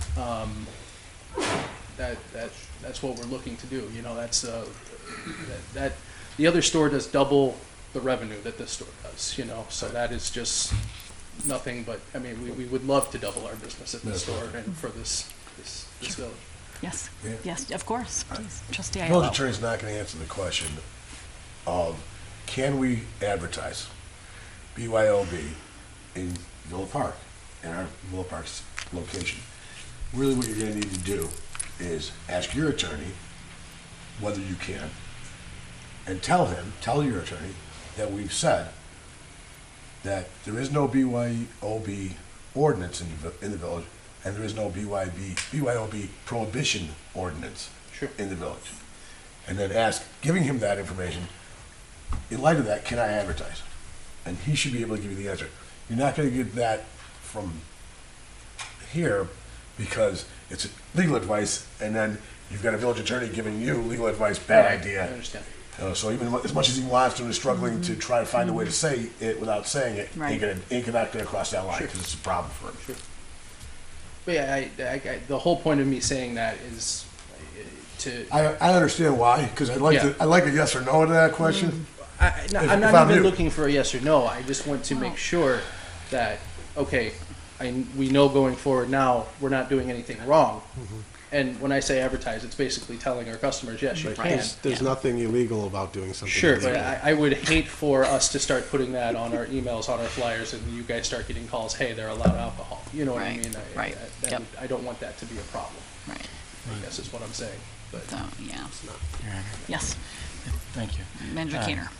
S15: that's what we're looking to do. You know, that's that the other store does double the revenue that this store does. You know, so that is just nothing but. I mean, we would love to double our business at this store and for this village.
S1: Yes,
S8: Yeah.
S1: yes, of course, please. Trustee
S8: The village
S1: Ayala.
S8: attorney's not going to answer the question of, can we advertise BYOB in Villa Park, in our Villa Park's location? Really what you're going to need to do is ask your attorney whether you can, and tell your attorney that we've said that there is no BYOB ordinance in the village, and there is no BYOB prohibition ordinance in the village. And then giving him that information, in light of that, can I advertise? And he should be able to give you the answer. You're not going to get that from here because it's legal advice, and then you've got a village attorney giving you legal advice, bad idea.
S15: I understand.
S8: So even as much as he wants to and is struggling to try to find a way to say it without saying it,
S1: Right.
S8: ain't not going to cross that line
S15: Sure.
S8: because it's a problem for him.
S15: Sure. But yeah, the whole point of me saying that is to.
S8: I understand why, because I like a yes or no to that question.
S15: I'm not even looking for a yes or no. I just want to make sure that, okay, we know going forward now we're not doing anything wrong. And when I say advertise, it's basically telling our customers, yes, you can.
S3: There's nothing illegal about doing something.
S15: Sure, but
S3: illegal.
S15: I would hate for us to start putting that on our emails, on our flyers, and you guys start getting calls, hey, they're allowed alcohol. You know what I
S1: Right,
S15: mean?
S1: right, yep.
S15: I don't want that to be a problem,
S1: Right.
S15: I guess is what I'm saying. But
S1: So, yeah. Yes,
S5: Thank you.
S1: Manager Keener.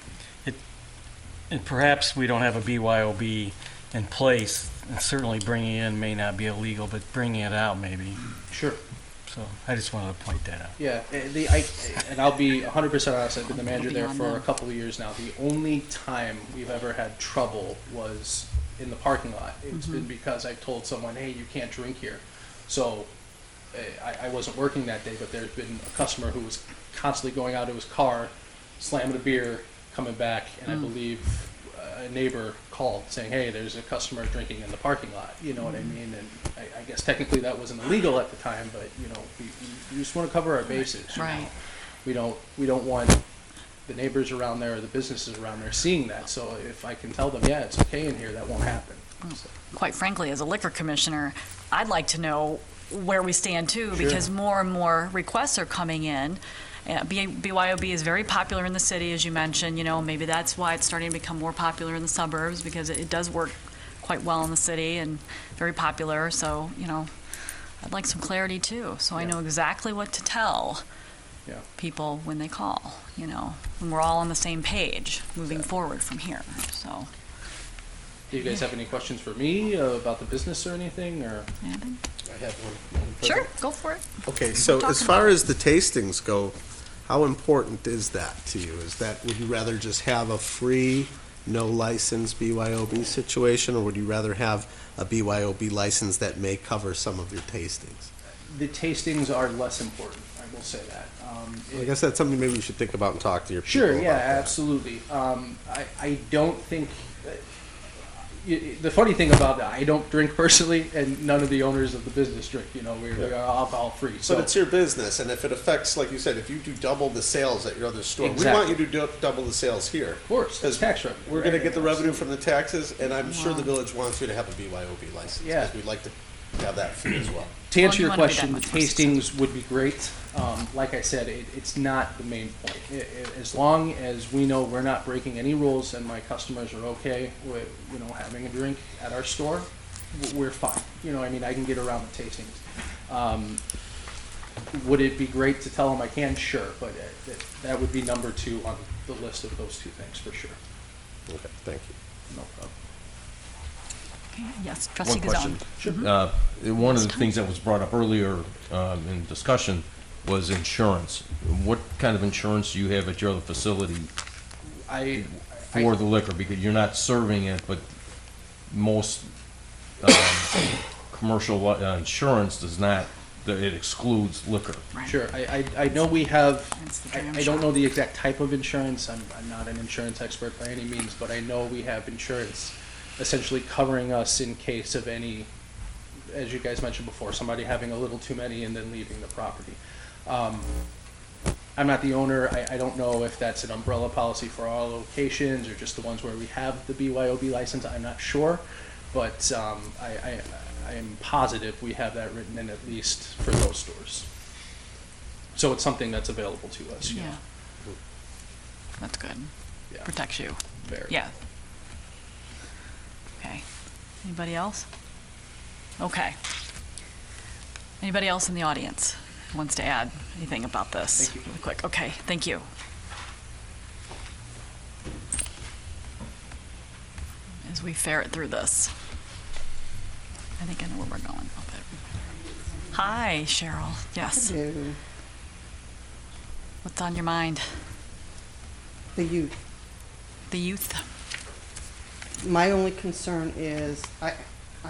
S5: And perhaps we don't have a BYOB in place, and certainly bringing it in may not be illegal, but bringing it out maybe.
S15: Sure.
S5: So I just wanted to point that out.
S15: Yeah, and I'll be 100% honest, I've been the manager there for a couple of years now. The only time we've ever had trouble was in the parking lot. It's been because I told someone, hey, you can't drink here. So I wasn't working that day, but there's been a customer who was constantly going out to his car, slamming a beer, coming back, and I believe a neighbor called saying, hey, there's a customer drinking in the parking lot. You know what I mean? And I guess technically that wasn't illegal at the time, but, you know, we just want to cover our bases. you
S1: Right.
S15: know. We don't want the neighbors around there or the businesses around there seeing that. So if I can tell them, yeah, it's okay in here, that won't happen. So.
S1: Quite frankly, as a liquor commissioner, I'd like to know where we stand too,
S15: Sure.
S1: because more and more requests are coming in. BYOB is very popular in the city, as you mentioned, you know, maybe that's why it's starting to become more popular in the suburbs, because it does work quite well in the city and very popular, so, you know, I'd like some clarity too, so I know exactly what to tell people when they call, you know, and we're all on the same page moving forward from here, so.
S15: Do you guys have any questions for me about the business or anything, or?
S3: I have one.
S1: Sure, go for it.
S3: Okay, so as far as the tastings go, how important is that to you? Would you rather just have a free, no license BYOB situation, or would you rather have a BYOB license that may cover some of your tastings?
S15: The tastings are less important, I will say that.
S3: I guess that's something maybe you should think about and talk to your people
S15: Sure,
S3: about
S15: yeah,
S3: that.
S15: absolutely. I don't think, the funny thing about that, I don't drink personally, and none of the owners of the business drink, you know, we are alcohol free. So
S3: But it's your business, and if it affects, like you said, if you do double the sales at your other store, we
S15: Exactly.
S3: want you to do double the sales here.
S15: Of course, it's tax revenue.
S3: We're gonna get the revenue from the taxes, and I'm sure the village wants you to have a BYOB license.
S15: Yeah.
S3: Because we'd like to have that fee as well.
S15: To answer
S1: you
S15: your
S1: wanna be that
S15: question,
S1: much more
S15: tastings would be great. Like I said, it's not the main point. As long as we know we're not breaking any rules and my customers are okay with, you know, having a drink at our store, we're fine. You know, I mean, I can get around the tastings. Would it be great to tell them I can? Sure, but that would be number 2 on the list of those 2 things for sure.
S3: Okay, thank you.
S15: No problem.
S1: Yes, trustee
S13: One question.
S1: Gazon.
S13: One of the things that was brought up earlier in discussion was insurance. What kind of insurance do you have at your other facility for the liquor? Because you're not serving it, but most commercial insurance does not, it excludes liquor.
S15: Sure, I know we have,
S1: That's the dram
S15: I don't
S1: shop.
S15: know the exact type of insurance, I'm not an insurance expert by any means, but I know we have insurance essentially covering us in case of any, as you guys mentioned before, somebody having a little too many and then leaving the property. I'm not the owner, I don't know if that's an umbrella policy for all locations or just the ones where we have the BYOB license, I'm not sure, but I am positive we have that written in at least for those stores. So it's something that's available to us, you know.
S1: Yeah. That's good.
S15: Yeah.
S1: Protects you.
S15: Very.
S1: Yeah. Okay. Anybody else? Okay. Anybody else in the audience who wants to add anything about this?
S15: Thank you.
S1: Really quick. Okay, thank you. As we ferret through this, I think I know where we're going. Hi, Cheryl. Yes.
S16: Hello.
S1: What's on your mind?
S16: The youth.
S1: The youth?
S16: My only concern is, I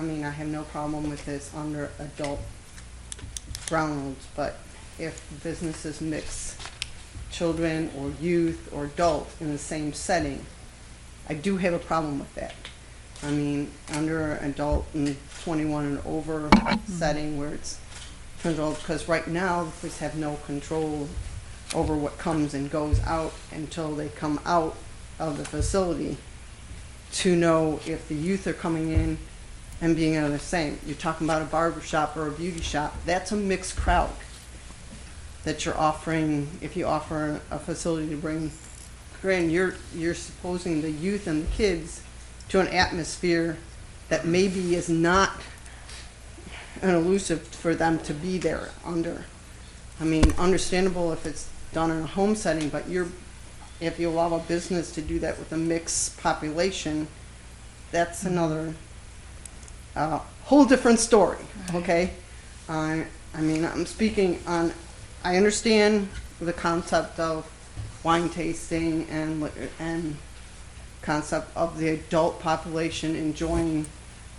S16: mean, I have no problem with this under adult grounds, but if businesses mix children or youth or adult in the same setting, I do have a problem with that. I mean, under adult and 21 and over setting where it's controlled, because right now, the police have no control over what comes and goes out until they come out of the facility to know if the youth are coming in and being the same. You're talking about a barber shop or a beauty shop. That's a mixed crowd. that you're offering, if you offer a facility to bring in, you're supposing the youth and the kids to an atmosphere that maybe is not an elusive for them to be there under. I mean, understandable if it's done in a home setting, but if you allow a business to do that with a mixed population, that's another whole different story, okay? I mean, I'm speaking on, I understand the concept of wine tasting and concept of the adult population enjoying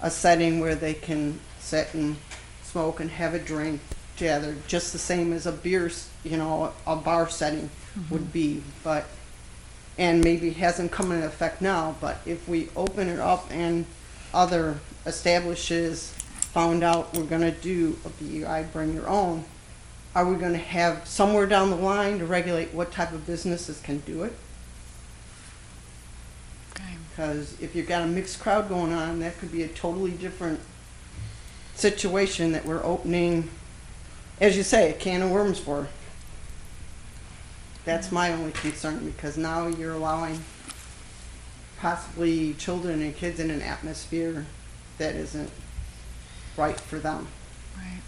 S16: a setting where they can sit and smoke and have a drink together, just the same as a beer, a bar setting would be. But, and maybe it hasn't come into effect now, but if we open it up and other establishes found out we're going to do a BEI bring your own, are we going to have somewhere down the line to regulate what type of businesses can do it? Because if you've got a mixed crowd going on, that could be a totally different situation that we're opening, as you say, a can of worms for. That's my only concern, because now you're allowing possibly children and kids in an atmosphere that isn't right for them.
S1: Right,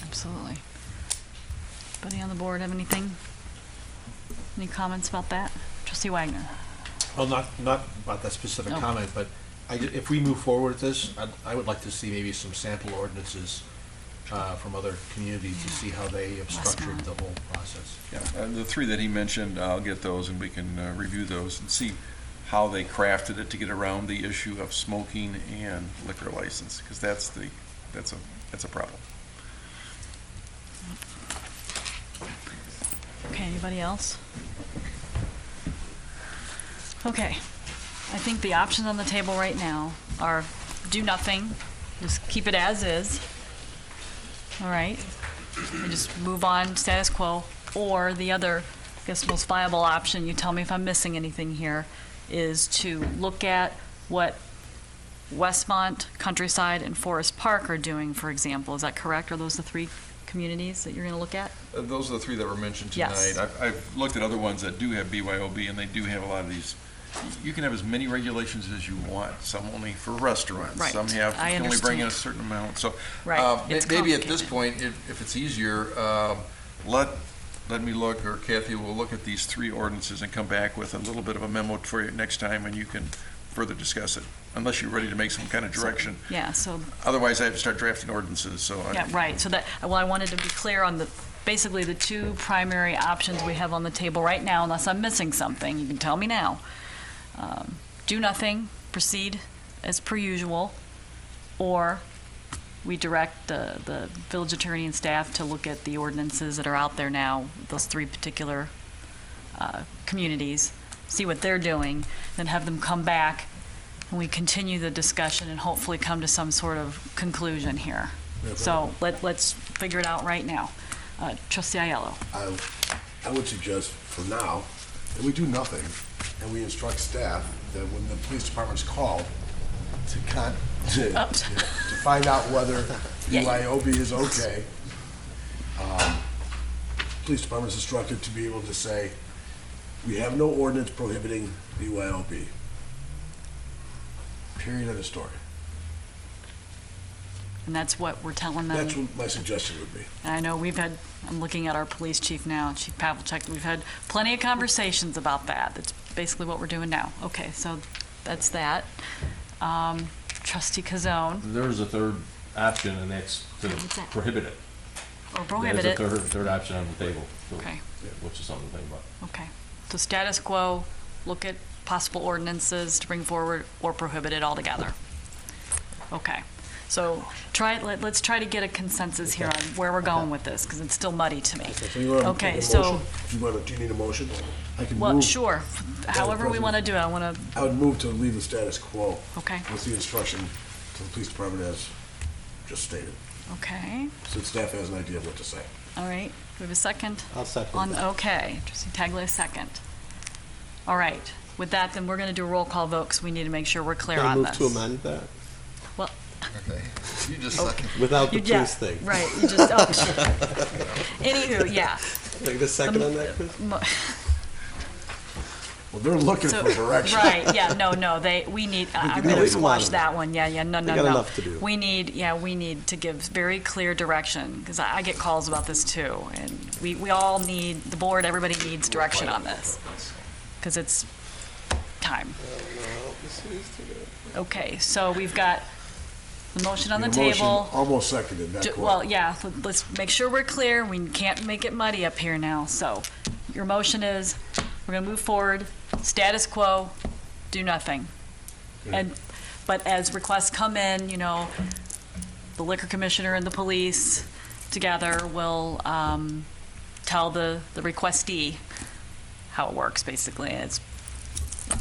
S1: absolutely. Anybody on the board have anything? Any comments about that? Trustee Wagner?
S10: Well, not about that specific comment, but if we move forward with this, I would like to see maybe some sample ordinances from other communities to see how they have structured the whole process.
S14: Yeah, the three that he mentioned, I'll get those and we can review those and see how they crafted it to get around the issue of smoking and liquor license, because that's a problem.
S1: Okay, anybody else? Okay, I think the options on the table right now are do nothing, just keep it as is, all right, and just move on, status quo, or the other, I guess, most viable option, you tell me if I'm missing anything here, is to look at what Westmont, Countryside, and Forest Park are doing, for example. Is that correct? Are those the three communities that you're going to look at?
S14: Those are the three that were mentioned tonight.
S1: Yes.
S14: I've looked at other ones that do have BYOB, and they do have a lot of these. You can have as many regulations as you want. Some only for restaurants.
S1: Right.
S14: Some have, you can only bring in a
S1: understand.
S14: certain amount. So
S1: Right. It's
S14: maybe at this
S1: complicated.
S14: point, if it's easier, let me look, or Kathy will look at these three ordinances and come back with a little bit of a memo for you next time, and you can further discuss it, unless you're ready to make some kind of direction.
S1: Yeah, so
S14: Otherwise, I have to start drafting ordinances, so.
S1: yeah, right. So that, well, I wanted to be clear on basically the two primary options we have on the table right now, unless I'm missing something, you can tell me now. Do nothing, proceed as per usual, or we direct the village attorney and staff to look at the ordinances that are out there now, those three particular communities, see what they're doing, then have them come back and we continue the discussion and hopefully come to some sort of conclusion here. So let's figure it out right now. Trustee Aiello.
S8: I would suggest for now that we do nothing and we instruct staff that when the police department's called to find out whether BYOB is okay, police department is instructed to be able to say, we have no ordinance prohibiting BYOB. Period of the story.
S1: And that's what we're telling them.
S8: That's what my suggestion would be.
S1: And I know I'm looking at our police chief now, Chief Pavlicek, we've had plenty of conversations about that. That's basically what we're doing now. Okay, so that's that. Trustee Kazone.
S13: There's a third option, and that's to
S1: What's that?
S13: prohibit it.
S1: Or prohibit it.
S13: There's a third option on the table, so,
S1: Okay.
S13: which is something to think about.
S1: Okay, so status quo, look at possible ordinances to bring forward or prohibit it altogether. Okay, so let's try to get a consensus here on where we're going with this, because it's still muddy to me.
S8: So you want to
S1: Okay,
S8: make a
S1: so,
S8: motion? Do you need a motion? I can
S1: well,
S8: move.
S1: sure, however we want to do it,
S8: I would move to leave the status quo.
S1: Okay.
S8: With the instruction to the police department as just stated.
S1: Okay,
S8: So the staff has an idea of what to say.
S1: all right, we have a second?
S3: I'll second that.
S1: Okay, Trustee Taglia, second. All right, with that, then we're going to do a roll call vote, because we need to make sure we're clear
S3: Can I
S1: on
S3: move
S1: this.
S3: to amend that?
S1: Well,
S14: Okay. You just
S1: Okay.
S3: Without the
S1: You- yeah,
S3: police thing.
S1: Right, you just, oh, anywho, yeah.
S3: Can I get a second on that, Chris?
S8: Well, they're looking
S1: So-
S8: for direction.
S1: Right, yeah, no, we need, I'm gonna
S3: leave them
S1: squash
S3: on.
S1: that one, yeah, no,
S3: They got
S1: no.
S3: enough to do.
S1: We need to give very clear direction, because I get calls about this too, and we all need, the board, everybody needs direction on this, because it's time. Okay, so we've got the motion on the
S8: The motion
S1: table.
S8: Almost seconded, not quite.
S1: Well, yeah, let's make sure we're clear. We can't make it muddy up here now. So your motion is, we're going to move forward, status quo, do nothing. But as requests come in, the liquor commissioner and the police together will tell the requestee how it works, basically.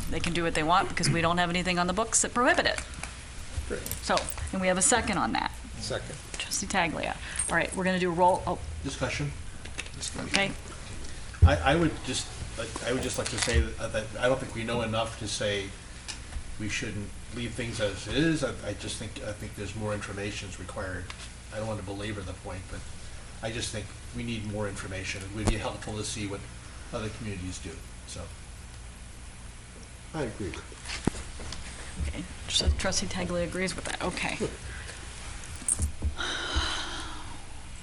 S1: They can do what they want because we don't have anything on the books that prohibit it. So, and we have a second on that.
S3: Second.
S1: Trustee Taglia. All right, we're going to do a roll.
S10: Discussion?
S1: Okay.
S10: I would just like to say that I don't think we know enough to say we shouldn't leave things as is. I think there's more information is required. I don't want to belabor the point, but I just think we need more information. It would be helpful to see what other communities do, so.
S3: I agree.
S1: Okay. So Trustee Taglia agrees with that. Okay.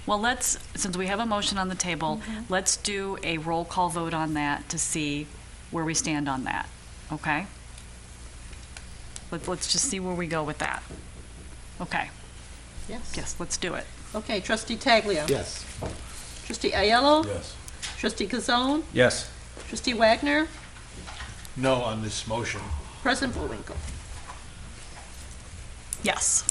S1: Well, since we have a motion on the table, let's do a roll call vote on that to see where we stand on that. Okay? Let's just see where we go with that. Okay.
S2: Yes.
S1: Yes, let's do it.
S2: Okay, Trustee Taglia.
S3: Yes.
S2: Trustee Aiello.
S8: Yes.
S2: Trustee Kazone.
S7: Yes.
S2: Trustee Wagner.
S10: No on this motion.
S2: President Bullwinkle.
S1: Yes.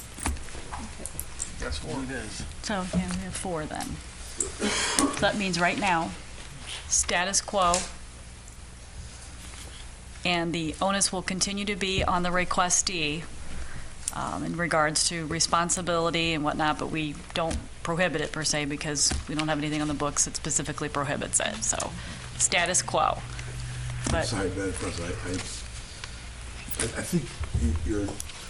S14: That's what it is.
S1: So, yeah, we have 4 then. So that means right now, status quo, and the onus will continue to be on the requestee in regards to responsibility and whatnot, but we don't prohibit it per se because we don't have anything on the books that specifically prohibits it. So, status quo. But
S8: Sorry, Madam President, I think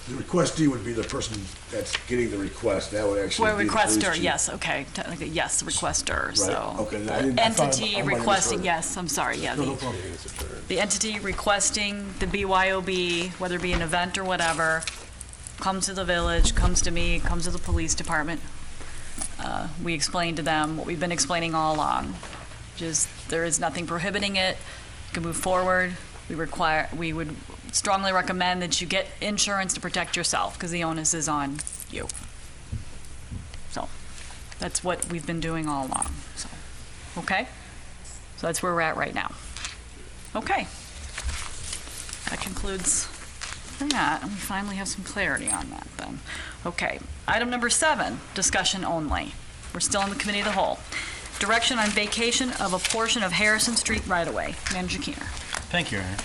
S8: the requestee would be the person that's getting the request. That would actually
S1: Well,
S8: be the police
S1: requester,
S8: chief.
S1: yes, okay, technically, yes, requester, so.
S8: okay,
S1: the
S8: I thought
S1: entity
S8: I might have
S1: requesting,
S8: misheard.
S1: yes, I'm sorry, yeah.
S8: No,
S1: the-
S8: no problem.
S1: The entity requesting the BYOB, whether it be an event or whatever, comes to the village, comes to me, comes to the police department. We explain to them what we've been explaining all along, just there is nothing prohibiting it, you can move forward. We would strongly recommend that you get insurance to protect yourself, because the onus is on you. So, that's what we've been doing all along, so, okay? So that's where we're at right now. Okay. That concludes that, and we finally have some clarity on that then. Okay, item number 7, discussion only. We're still in the committee of the whole. Direction on vacation of a portion of Harrison Street right-of-way. Manager Keener.
S5: Thank you, Aaron.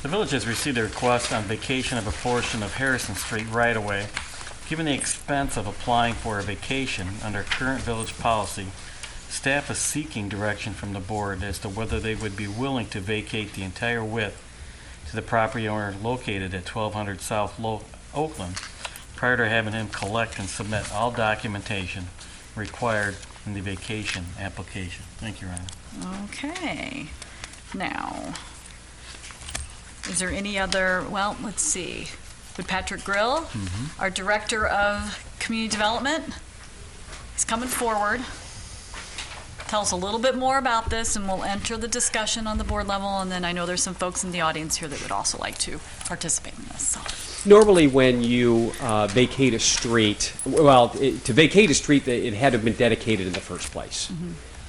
S5: The village has received a request on vacation of a portion of Harrison Street right-of-way. Given the expense of applying for a vacation under current village policy, staff is seeking direction from the board as to whether they would be willing to vacate the entire width to the property owner located at 1200 South Oakland prior to having him collect and submit all documentation required in the vacation application. Thank you, Ryan.
S1: Okay. Now, is there any other, well, let's see. Would Patrick Grill, our Director of Community Development, he's coming forward. Tell us a little bit more about this, and we'll enter the discussion on the board level, and then I know there's some folks in the audience here that would also like to participate in this. So.
S17: Normally, when you vacate a street, to vacate a street, it had to have been dedicated in the first place.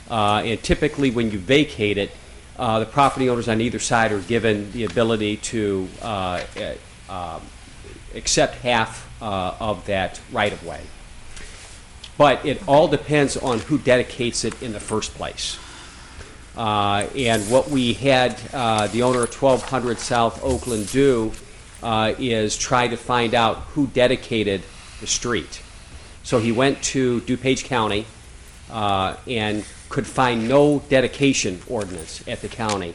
S17: And typically, when you vacate it, the property owners on either side are given the ability to accept half of that right-of-way. But it all depends on who dedicates it in the first place. And what we had the owner of 1200 South Oakland do is try to find out who dedicated the street. So he went to DuPage County and could find no dedication ordinance at the county.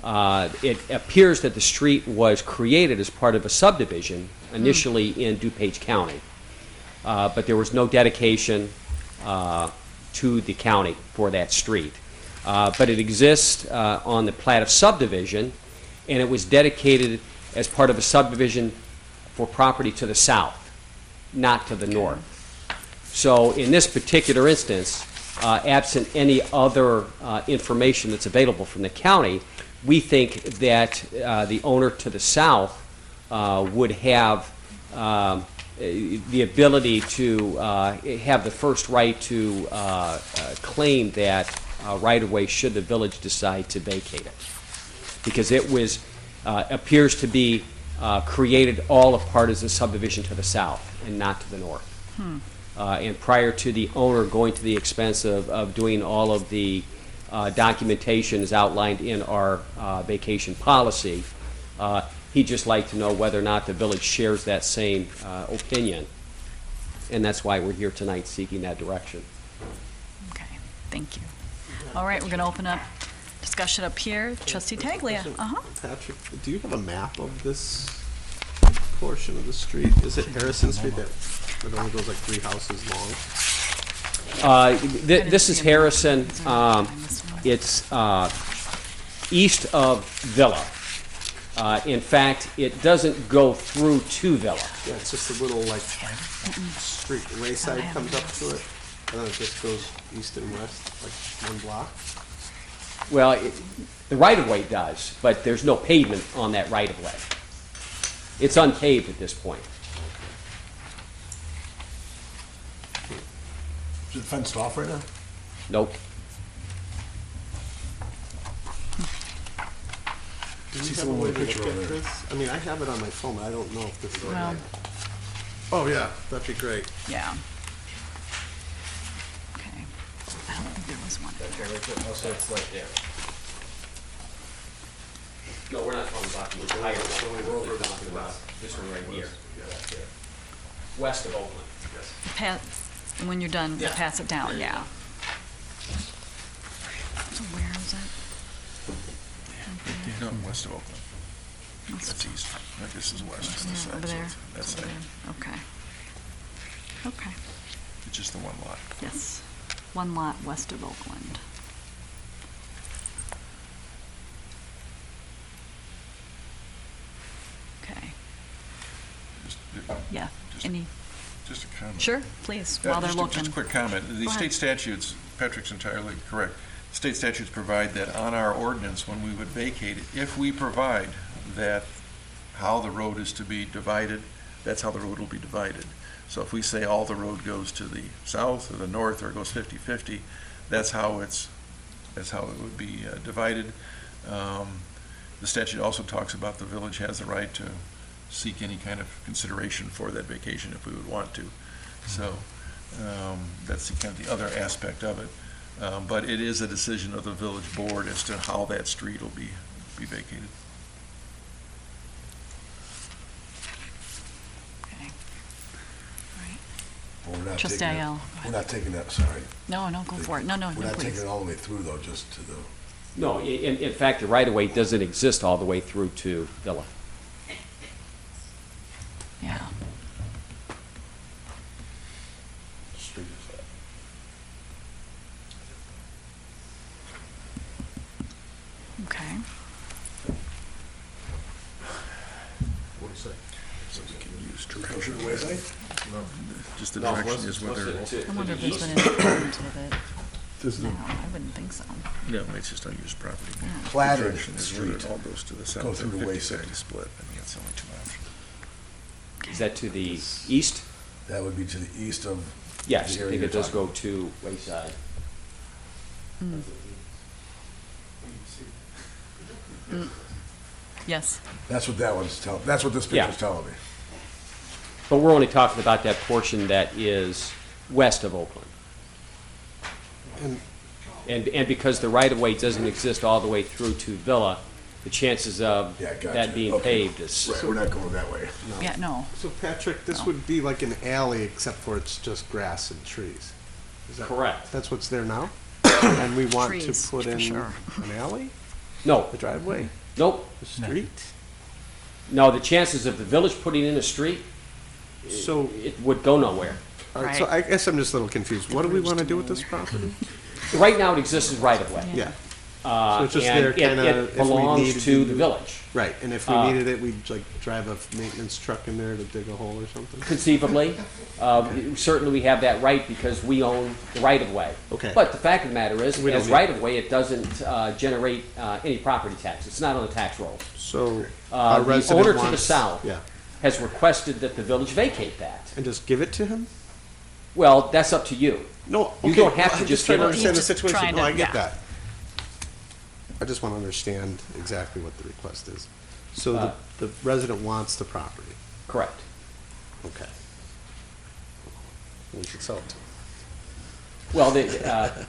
S17: It appears that the street was created as part of a subdivision initially in DuPage County. But there was no dedication to the county for that street. But it exists on the plat of subdivision, and it was dedicated as part of a subdivision for property to the south, not to the north. So in this particular instance, absent any other information that's available from the county, we think that the owner to the south would have the ability to have the first right to claim that right-of-way should the village decide to vacate it. Because it was, appears to be created all apart as a subdivision to the south and not to the north. And prior to the owner going to the expense of doing all of the documentation as outlined in our vacation policy, he'd just like to know whether or not the village shares that same opinion. And that's why we're here tonight seeking that direction.
S1: Okay, thank you. All right, we're going to open up discussion up here. Trustee Taglia.
S3: Patrick, do you have a map of this portion of the street? Is it Harrison Street that only goes like 3 houses long?
S17: This is Harrison. It's east of Villa. In fact, it doesn't go through to Villa.
S3: Yeah, it's just a little like street. Wayside comes up to it, and then it just goes east and west, like 1 block.
S17: Well, the right-of-way does, but there's no pavement on that right-of-way. It's unpaved at this point.
S8: Is it fenced off right now?
S17: Nope.
S3: Do
S8: See
S3: you have a
S8: someone
S3: way
S8: with a
S3: to
S8: picture
S3: look
S8: over
S3: at
S8: there.
S3: this? I mean, I have it on my phone, but I don't know if this is
S1: Well,
S3: Oh, yeah, that'd be great.
S1: yeah. Okay. I don't think there was one.
S17: So it's right there. No, we're not talking about the entire one. We're only talking about this one right here. West of Oakland.
S1: When you're done, pass it down, yeah. So where is it?
S14: No, west of Oakland. That's east. This is west. This
S1: Yeah,
S14: side,
S1: over
S14: so
S1: there.
S14: That's
S1: Over
S14: it.
S1: there. Okay. Okay,
S14: It's just the one lot.
S1: yes. 1 lot west of Oakland. Okay,
S14: Just-
S1: yeah.
S14: Just-
S1: Any,
S14: Just a comment.
S1: sure, please,
S14: Yeah,
S1: while they're
S14: just
S1: looking.
S14: Just a quick comment. The
S1: Go ahead.
S14: state statutes, Patrick's entirely correct. State statutes provide that on our ordinance, when we would vacate it, if we provide that how the road is to be divided, that's how the road will be divided. So if we say all the road goes to the south or the north or goes 50-50, that's how it would be divided. The statute also talks about the village has the right to seek any kind of consideration for that vacation if we would want to. So that's kind of the other aspect of it. But it is a decision of the village board as to how that street will be vacated.
S1: Okay. All right.
S8: Well, we're not
S1: Trustee
S8: taking it-
S1: Ayala.
S8: We're not taking that, sorry.
S1: No, go for it. No,
S8: We're not
S1: please.
S8: taking it all the way through though, just to the,
S17: No, in fact, the right-of-way doesn't exist all the way through to Villa.
S1: Yeah.
S3: Street is that?
S1: Okay.
S8: what do you say?
S14: So we can use
S8: Goes through
S14: direction.
S8: the wayside?
S14: Just the
S3: No,
S14: direction is whether,
S1: I wonder if there's been any problems with it.
S8: This is
S1: No, I wouldn't think so.
S14: no, it's just unused property. The
S8: platted
S14: direction is whether it
S8: street.
S14: all goes to the south.
S8: Go through the
S14: or 50-50
S8: wayside.
S14: split. I think that's the only 2 options.
S17: Is that to the east?
S8: That would be to the east of.
S17: Yes,
S8: the
S17: I
S8: area
S17: think
S8: you're
S17: it does
S8: talking
S17: go to Wayside.
S1: Yes.
S8: about. That's what that one's telling, that's what this
S17: Yeah.
S8: picture's telling me.
S17: But we're only talking about that portion that is west of Oakland.
S3: And
S17: And because the right-of-way doesn't exist all the way through to Villa, the chances of
S8: Yeah, gotcha.
S17: that being
S8: Okay.
S17: paved is,
S8: Right, we're not going that way.
S1: Yeah, no.
S3: So Patrick, this would be like an alley except for it's just grass and trees. Is that
S17: Correct.
S3: That's what's there now? And we want to
S1: Trees,
S3: put
S1: for
S3: in
S1: sure.
S3: an alley,
S17: no,
S3: a driveway,
S17: nope.
S3: a street?
S17: No, the chances of the village putting in a street,
S3: So,
S17: it would go nowhere.
S3: all right, so I guess I'm just a little confused. What do we want to do with this property?
S17: Right now, it exists as right-of-way.
S3: Yeah.
S17: Uh,
S3: So it's just
S17: and
S3: there kinda
S17: it
S3: if we
S17: belongs
S3: needed
S17: to
S3: to
S17: the
S3: do-
S17: village.
S3: Right, and if we
S17: Uh,
S3: needed it, we'd like drive a maintenance truck in there to dig a hole or something?
S17: Conceivably. Certainly, we have that right because we own the right-of-way.
S3: Okay.
S17: But the fact of the matter is,
S3: We don't
S17: as
S3: need-
S17: right-of-way, it doesn't generate any property tax. It's not on the tax roll.
S3: So
S17: The
S3: our resident
S17: owner to the
S3: wants-
S17: south
S3: Yeah,
S17: has requested that the village vacate that.
S3: and just give it to him?
S17: Well, that's up to you.
S3: No,
S17: You
S3: okay,
S17: don't have
S3: I'm
S17: to
S3: just
S17: just
S3: trying
S17: give
S3: to
S17: it.
S3: understand the
S1: He's just
S3: situation.
S1: trying
S3: No,
S1: to-
S3: I get
S1: yeah.
S3: that. I just want to understand exactly what the request is. So
S17: Uh,
S3: the resident wants the property?
S17: Correct.
S3: Okay. We should sell it to him.
S17: Well,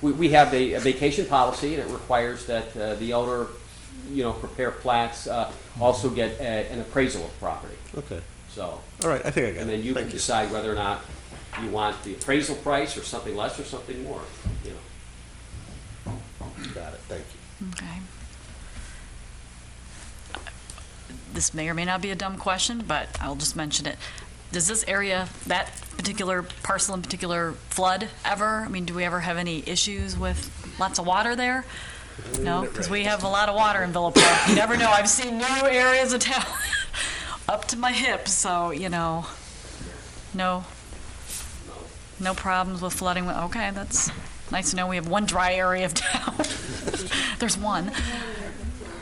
S17: we have a vacation policy, and it requires that the owner, prepare plats, also get an appraisal of property.
S3: Okay.
S17: So,
S3: All right, I think I got it.
S17: and then you
S3: Thank
S17: can decide whether or not you want the appraisal price or something less or something more,
S3: Got it, thank you.
S1: Okay. This may or may not be a dumb question, but I'll just mention it. Does this area, that particular parcel in particular, flood ever? I mean, do we ever have any issues with lots of water there? No, because we have a lot of water in Villa Park. You never know. I've seen new areas of town up to my hips, so, no problems with flooding. Okay, that's nice to know. We have one dry area of town. There's one.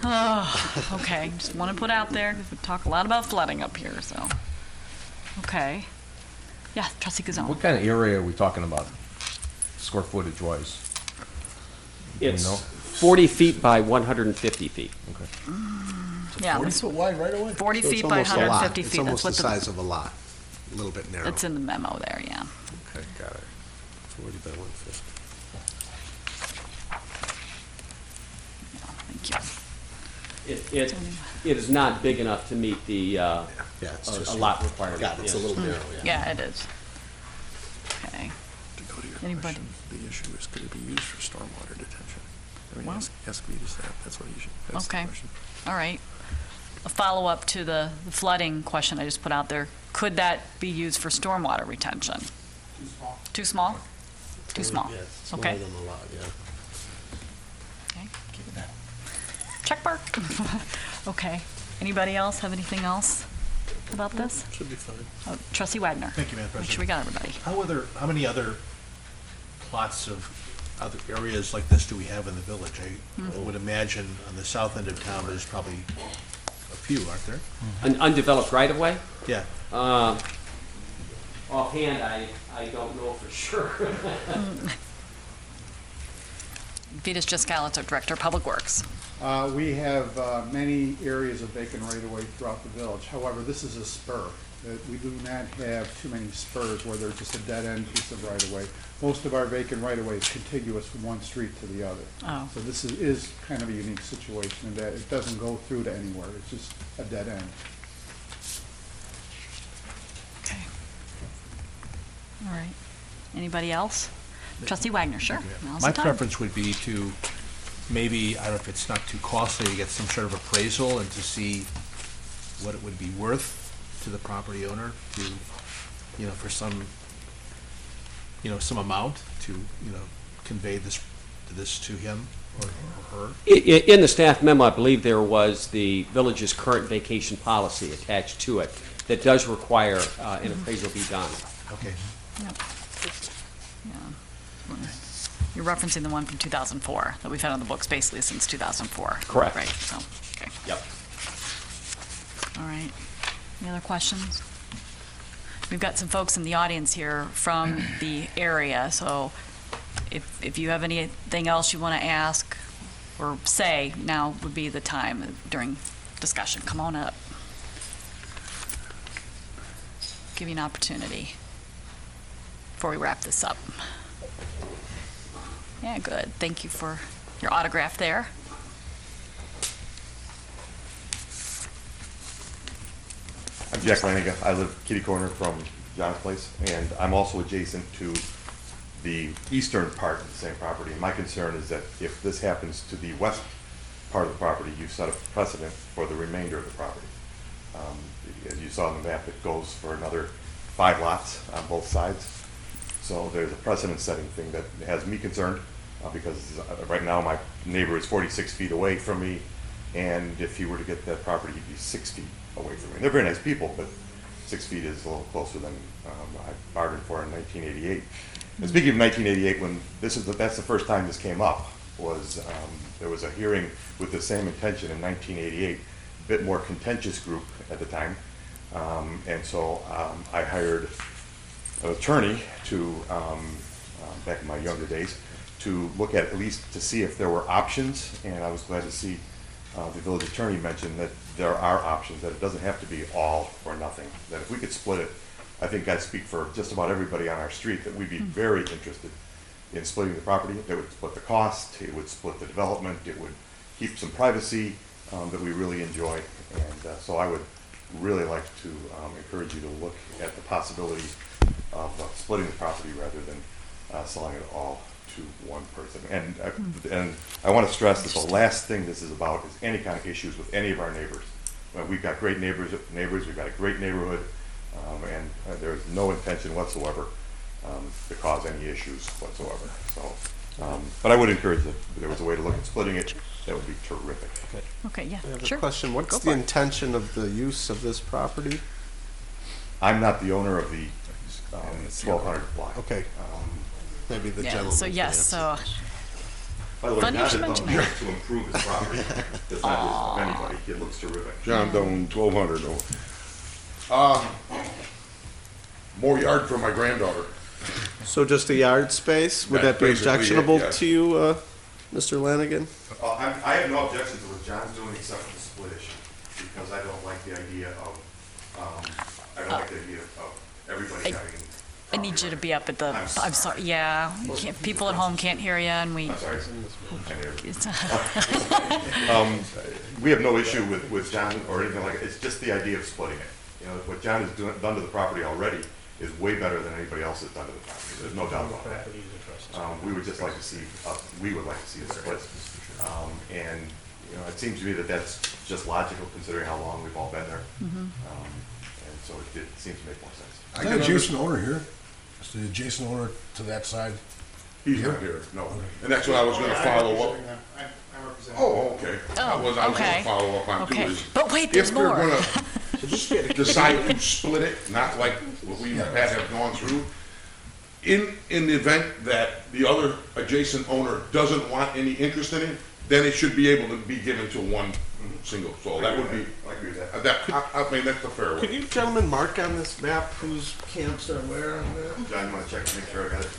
S1: Oh, okay, just want to put out there, because we talk a lot about flooding up here, so. Okay. Yeah, trustee Gazon.
S13: What kind of area are we talking about, square footage wise?
S17: It's
S13: know?
S17: 40 feet by 150 feet.
S13: Okay.
S1: Yeah,
S8: 40
S1: this-
S8: foot wide right away?
S1: 40
S3: So it's
S1: feet by
S3: almost a lot.
S1: 150 feet.
S3: It's almost the
S1: That's
S3: size of a lot, a little bit narrow.
S1: It's in the memo there, yeah.
S3: Okay, got it. 40 by 150.
S1: Thank you.
S17: It is not big enough to meet the
S3: Yeah, it's
S17: a
S3: just.
S17: lot requirement.
S3: Got it, it's a
S17: yes.
S3: little narrow, yeah.
S1: Yeah, it is. Okay.
S14: To go to your
S1: Anybody?
S14: question, the issue is could it be used for stormwater detention? I mean,
S1: Well-
S14: ask me to staff, that's what you should, that's the
S1: Okay.
S14: question.
S1: All right. A follow-up to the flooding question I just put out there. Could that be used for stormwater retention? Too small? Too small?
S3: Yeah, it's
S1: Okay.
S3: smaller than a lot, yeah.
S1: Okay. Check mark. Okay. Anybody else have anything else about this?
S3: Should be fine.
S1: Oh, Trustee Wagner.
S10: Thank you, Madam
S1: Make
S10: President.
S1: sure we got everybody.
S10: How many other plots of other areas like this do we have in the village? I would imagine on the south end of town, there's probably a few, aren't there?
S17: An undeveloped right-of-way?
S10: Yeah.
S17: Offhand, I don't know for sure.
S1: Vitas Jaskalis, our Director of Public Works.
S18: We have many areas of vacant right-of-way throughout the village. However, this is a spur. We do not have too many spurs where there's just a dead-end piece of right-of-way. Most of our vacant right-of-way is contiguous from one street to the other.
S1: Oh.
S18: So this is kind of a unique situation in that it doesn't go through to anywhere. It's just a dead end.
S1: Okay. All right. Anybody else? Trustee Wagner, sure. Now's the
S10: My
S1: time.
S10: preference would be to maybe, I don't know if it's not too costly, to get some sort of appraisal and to see what it would be worth to the property owner to, for some, some amount to, convey this to him or her.
S17: In the staff memo, I believe there was the village's current vacation policy attached to it that does require an appraisal be done.
S10: Okay.
S1: Yep. Yeah. You're referencing the one from 2004 that we've had on the books basically since 2004.
S17: Correct.
S1: Right, so, okay.
S17: Yep.
S1: All right. Any other questions? We've got some folks in the audience here from the area, so if you have anything else you want to ask or say, now would be the time during discussion. Come on up. Give you an opportunity before we wrap this up. Yeah, good. Thank you for your autograph there.
S19: I'm Jack Laniga. I live kitty corner from John's Place, and I'm also adjacent to the eastern part of the same property. My concern is that if this happens to the west part of the property, you've set a precedent for the remainder of the property. As you saw on the map, it goes for another 5 lots on both sides. So there's a precedent-setting thing that has me concerned. because right now my neighbor is 46 feet away from me, and if he were to get that property, he'd be 6 feet away from me. And they're very nice people, but 6 feet is a little closer than I bargained for in 1988. And speaking of 1988, when that's the first time this came up, was there was a hearing with the same intention in 1988, a bit more contentious group at the time, and so I hired an attorney to, back in my younger days, to look at least to see if there were options, and I was glad to see the village attorney mention that there are options, that it doesn't have to be all or nothing, that if we could split it, I think I'd speak for just about everybody on our street, that we'd be very interested in splitting the property. It would split the cost, it would split the development, it would keep some privacy that we really enjoy, and so I would really like to encourage you to look at the possibility of splitting the property rather than selling it all to one person. And I want to stress that the last thing this is about is any kind of issues with any of our neighbors. We've got great neighbors, we've got a great neighborhood, and there's no intention whatsoever to cause any issues whatsoever. So, but I would encourage that if there was a way to look at splitting it, that would be terrific.
S1: Okay, yeah,
S3: I have
S1: sure.
S3: a question. What's
S1: Go
S3: the
S1: for it.
S3: intention of the use of this property?
S19: I'm not the owner of the 1200 block.
S3: Okay. Maybe the
S1: Yeah,
S3: gentleman.
S1: so yes, so,
S19: By the way,
S1: funny you
S19: John
S1: should
S19: did
S1: mention
S19: nothing
S1: that.
S19: to improve his property. It's not his of anybody. It looks terrific.
S20: John Doan, 1200 more yard for my granddaughter.
S3: So just a yard space? Would
S20: That's
S3: that be
S20: basically it,
S3: objectionable
S20: yes.
S3: to you, Mr. Lanigan?
S19: I have no objection to what John's doing except for the split issue, because I don't like the idea of, everybody having.
S1: I need you to be up at the, I'm sorry, yeah, we can't, people at home can't hear you, and we.
S19: I'm sorry.
S1: It's-
S19: We have no issue with John or anything like it. It's just the idea of splitting it. You know, what John has done to the property already is way better than anybody else has done to the property. There's no doubt about that. We would just like to see, we would like to see it split. And, you know, it seems to me that that's just logical considering how long we've all been there. And so it seems to make more sense.
S8: I got adjacent owner here. Is the adjacent owner to that side?
S20: He's not here, no. And that's what I was gonna follow up. Oh, okay. I was
S1: okay.
S20: gonna follow up on too.
S1: Okay.
S20: is
S1: But wait, there's
S20: if they're
S1: more.
S20: gonna decide to split it, not like what we have gone through, in the event that the other adjacent owner doesn't want any interest in it, then it should be able to be given to one single. So that would be,
S19: I agree with that.
S20: I mean, that's the fair way.
S3: Could you gentlemen mark on this map whose camps are where on there?
S19: John, you want to check to make sure I got it?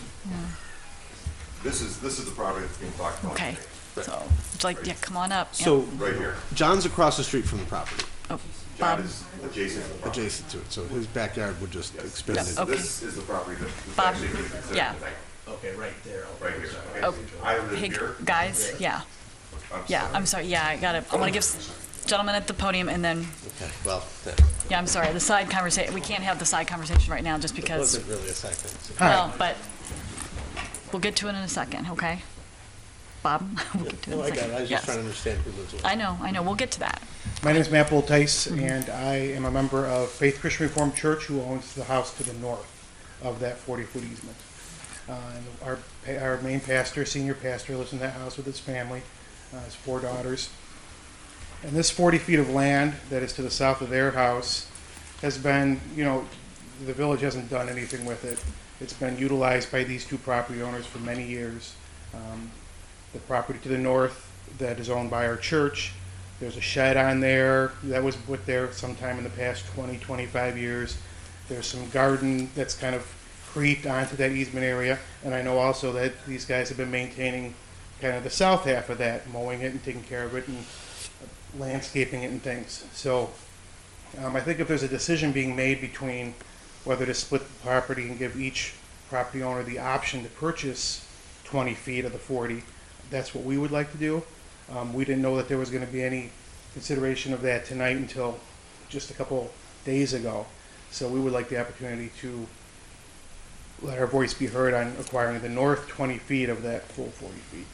S19: This is the property that's being talked about.
S1: Okay, so, it's like, yeah, come on up. Yeah.
S3: So,
S19: Right here.
S3: John's across the street from the property,
S1: Oh,
S19: John
S1: Bob,
S19: is adjacent to the property.
S3: adjacent to it, so his backyard would just expand it.
S1: Okay.
S19: This is the property that's
S1: Bob,
S19: actually being considered
S1: yeah.
S19: tonight.
S8: Okay, right there.
S19: Right here.
S1: Oh,
S19: I live
S1: hey,
S19: here.
S1: guys, yeah, yeah, I'm sorry, yeah, I gotta, I wanna give gentlemen at the podium, and then,
S3: Okay, well, that
S1: yeah, I'm sorry, the side conversation, we can't have the side conversation right now, just because,
S3: wasn't really a second.
S1: well, but we'll get to it in a second, okay? Bob, we'll get to it
S3: No,
S1: in a
S3: I got
S1: second.
S3: it. I was just
S1: Yes.
S3: trying to understand who lives where.
S1: I know, we'll get to that.
S15: My name is Matt Tice, and I am a member of Faith Christian Reformed Church, who owns the house to the north of that 40-foot easement. And our main pastor, senior pastor, lives in that house with his family, his 4 daughters. And this 40 feet of land that is to the south of their house has been, the village hasn't done anything with it. It's been utilized by these 2 property owners for many years. The property to the north that is owned by our church, there's a shed on there that was put there sometime in the past 20, 25 years. There's some garden that's kind of creeped onto that easement area, and I know also that these guys have been maintaining kind of the south half of that, mowing it and taking care of it and landscaping it and things. So I think if there's a decision being made between whether to split the property and give each property owner the option to purchase 20 feet of the 40, that's what we would like to do. We didn't know that there was going to be any consideration of that tonight until just a couple days ago. So we would like the opportunity to let our voice be heard on acquiring the north 20 feet of that full 40 feet.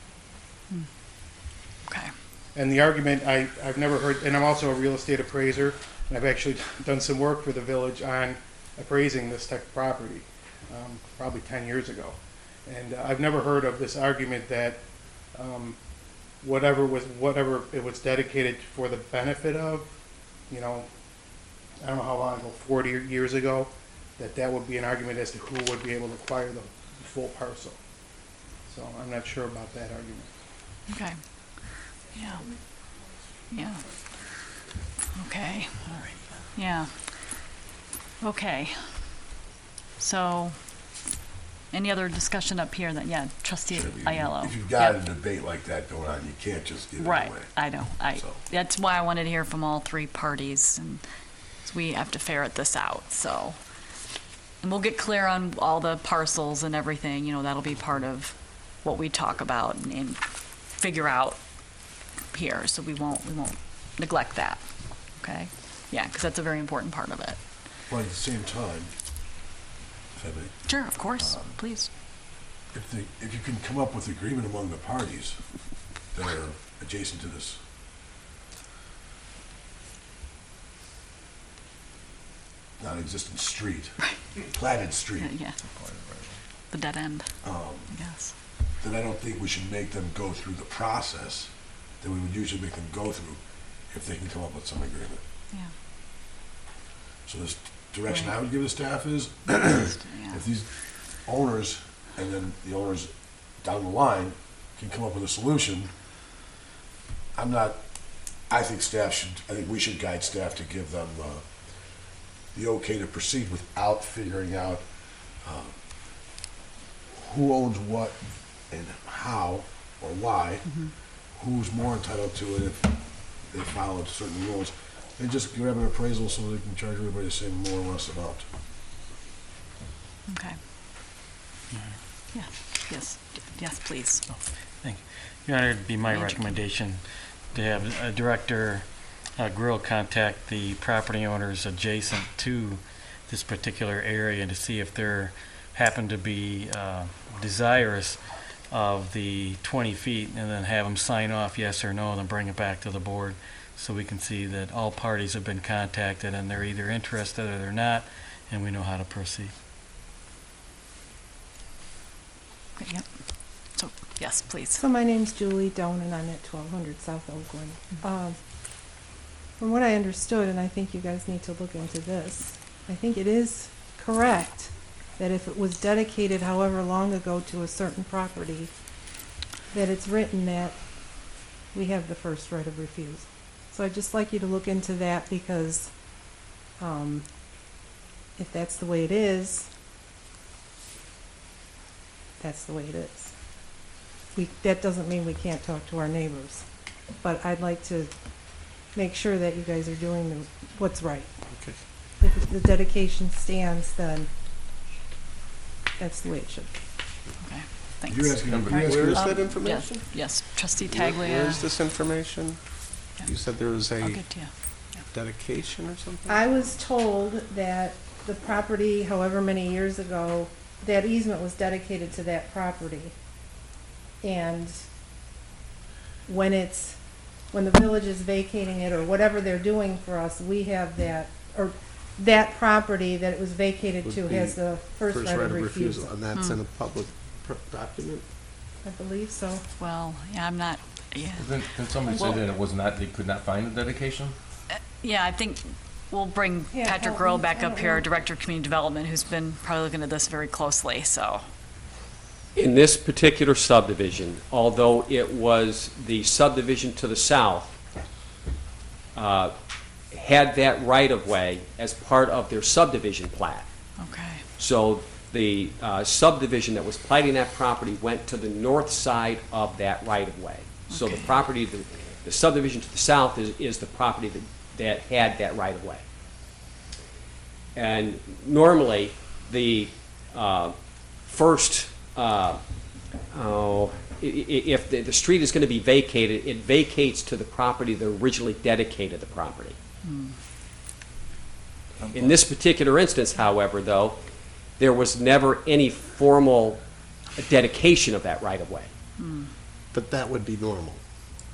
S1: Okay.
S15: And the argument, I've never heard, and I'm also a real estate appraiser, and I've actually done some work for the village on appraising this type of property, probably 10 years ago.
S18: And I've never heard of this argument that whatever it was dedicated for the benefit of, you know, I don't know how long ago, 40 years ago, that would be an argument as to who would be able to acquire the full parcel. So I'm not sure about that argument.
S1: Okay. Yeah. Yeah. Okay. All right. Yeah. Okay. So, any other discussion up here that, yeah, trustee Aiello?
S8: If you've got
S1: Yep.
S8: a debate like that going on, you can't just give it
S1: Right,
S8: away.
S1: I know. That's why I wanted to hear from all three parties, and so we have to ferret this out, so. And we'll get clear on all the parcels and everything, you know, that'll be part of what we talk about and figure out here, so we won't neglect that, okay? Yeah, because that's a very important part of it.
S8: But at the same time, if I may,
S1: Sure, of course, please.
S8: if you can come up with agreement among the parties that are adjacent to this non-existent street, platted street,
S1: Yeah. The dead end,
S8: um,
S1: I guess.
S8: then I don't think we should make them go through the process that we would usually make them go through if they can come up with some agreement.
S1: Yeah.
S8: So this direction I would give the staff is,
S1: Yeah.
S8: if these owners, and then the owners down the line can come up with a solution, I think we should guide staff to give them the okay to proceed without figuring out who owns what and how or why, who's more entitled to it if they followed certain rules, and just grab an appraisal so they can charge everybody the same more or less amount.
S1: Okay. Yeah, yes, please.
S5: Thank you. Your Honor, it'd be my recommendation to have Director Grill contact the property owners adjacent to this particular area and to see if they're happen to be desirous of the 20 feet, and then have them sign off yes or no, and then bring it back to the board so we can see that all parties have been contacted and they're either interested or they're not, and we know how to proceed.
S1: Okay, yep. So, yes, please.
S21: So my name's Julie Doan, and I'm at 1200 South Oakland. From what I understood, and I think you guys need to look into this, I think it is correct that if it was dedicated however long ago to a certain property, that it's written that we have the first right of refusal. So I'd just like you to look into that, because if that's the way it is, that's the way it is. That doesn't mean we can't talk to our neighbors, but I'd like to make sure that you guys are doing what's right.
S8: Okay.
S21: If the dedication stands, then that's the way it should be.
S1: Okay, thanks.
S8: You're asking,
S1: Right.
S3: Where is that information?
S1: Yes, trustee
S3: Where
S1: Taglia.
S3: is this information?
S1: Yeah.
S3: You said there was
S1: I'll
S3: a
S1: get to you.
S3: dedication or something?
S21: I was told that the property, however many years ago, that easement was dedicated to that property. And when the village is vacating it, or whatever they're doing for us, we have that, or that property that it was vacated
S3: Would
S21: to
S3: be
S21: has the first right of refusal.
S3: And that's in a public document?
S21: I believe so.
S1: Well, yeah, I'm not, yeah.
S13: Can somebody say
S1: Well-
S13: that it was not, they could not find the dedication?
S1: Yeah, I think we'll bring
S21: Yeah,
S1: Patrick
S21: well,
S1: Grohl
S21: I
S1: back
S21: don't
S1: up here,
S21: know.
S1: Director of Community Development, who's been probably looking at this very closely, so.
S17: In this particular subdivision, although it was the subdivision to the south, had that right-of-way as part of their subdivision plat.
S1: Okay.
S17: So the subdivision that was platting that property went to the north side of that right-of-way. So the
S1: Okay.
S17: property, the subdivision to the south is the property that had that right-of-way. And normally, the first, if the street is going to be vacated, it vacates to the property that originally dedicated the property. In this particular instance, however, though, there was never any formal dedication of that right-of-way.
S3: But that would be normal.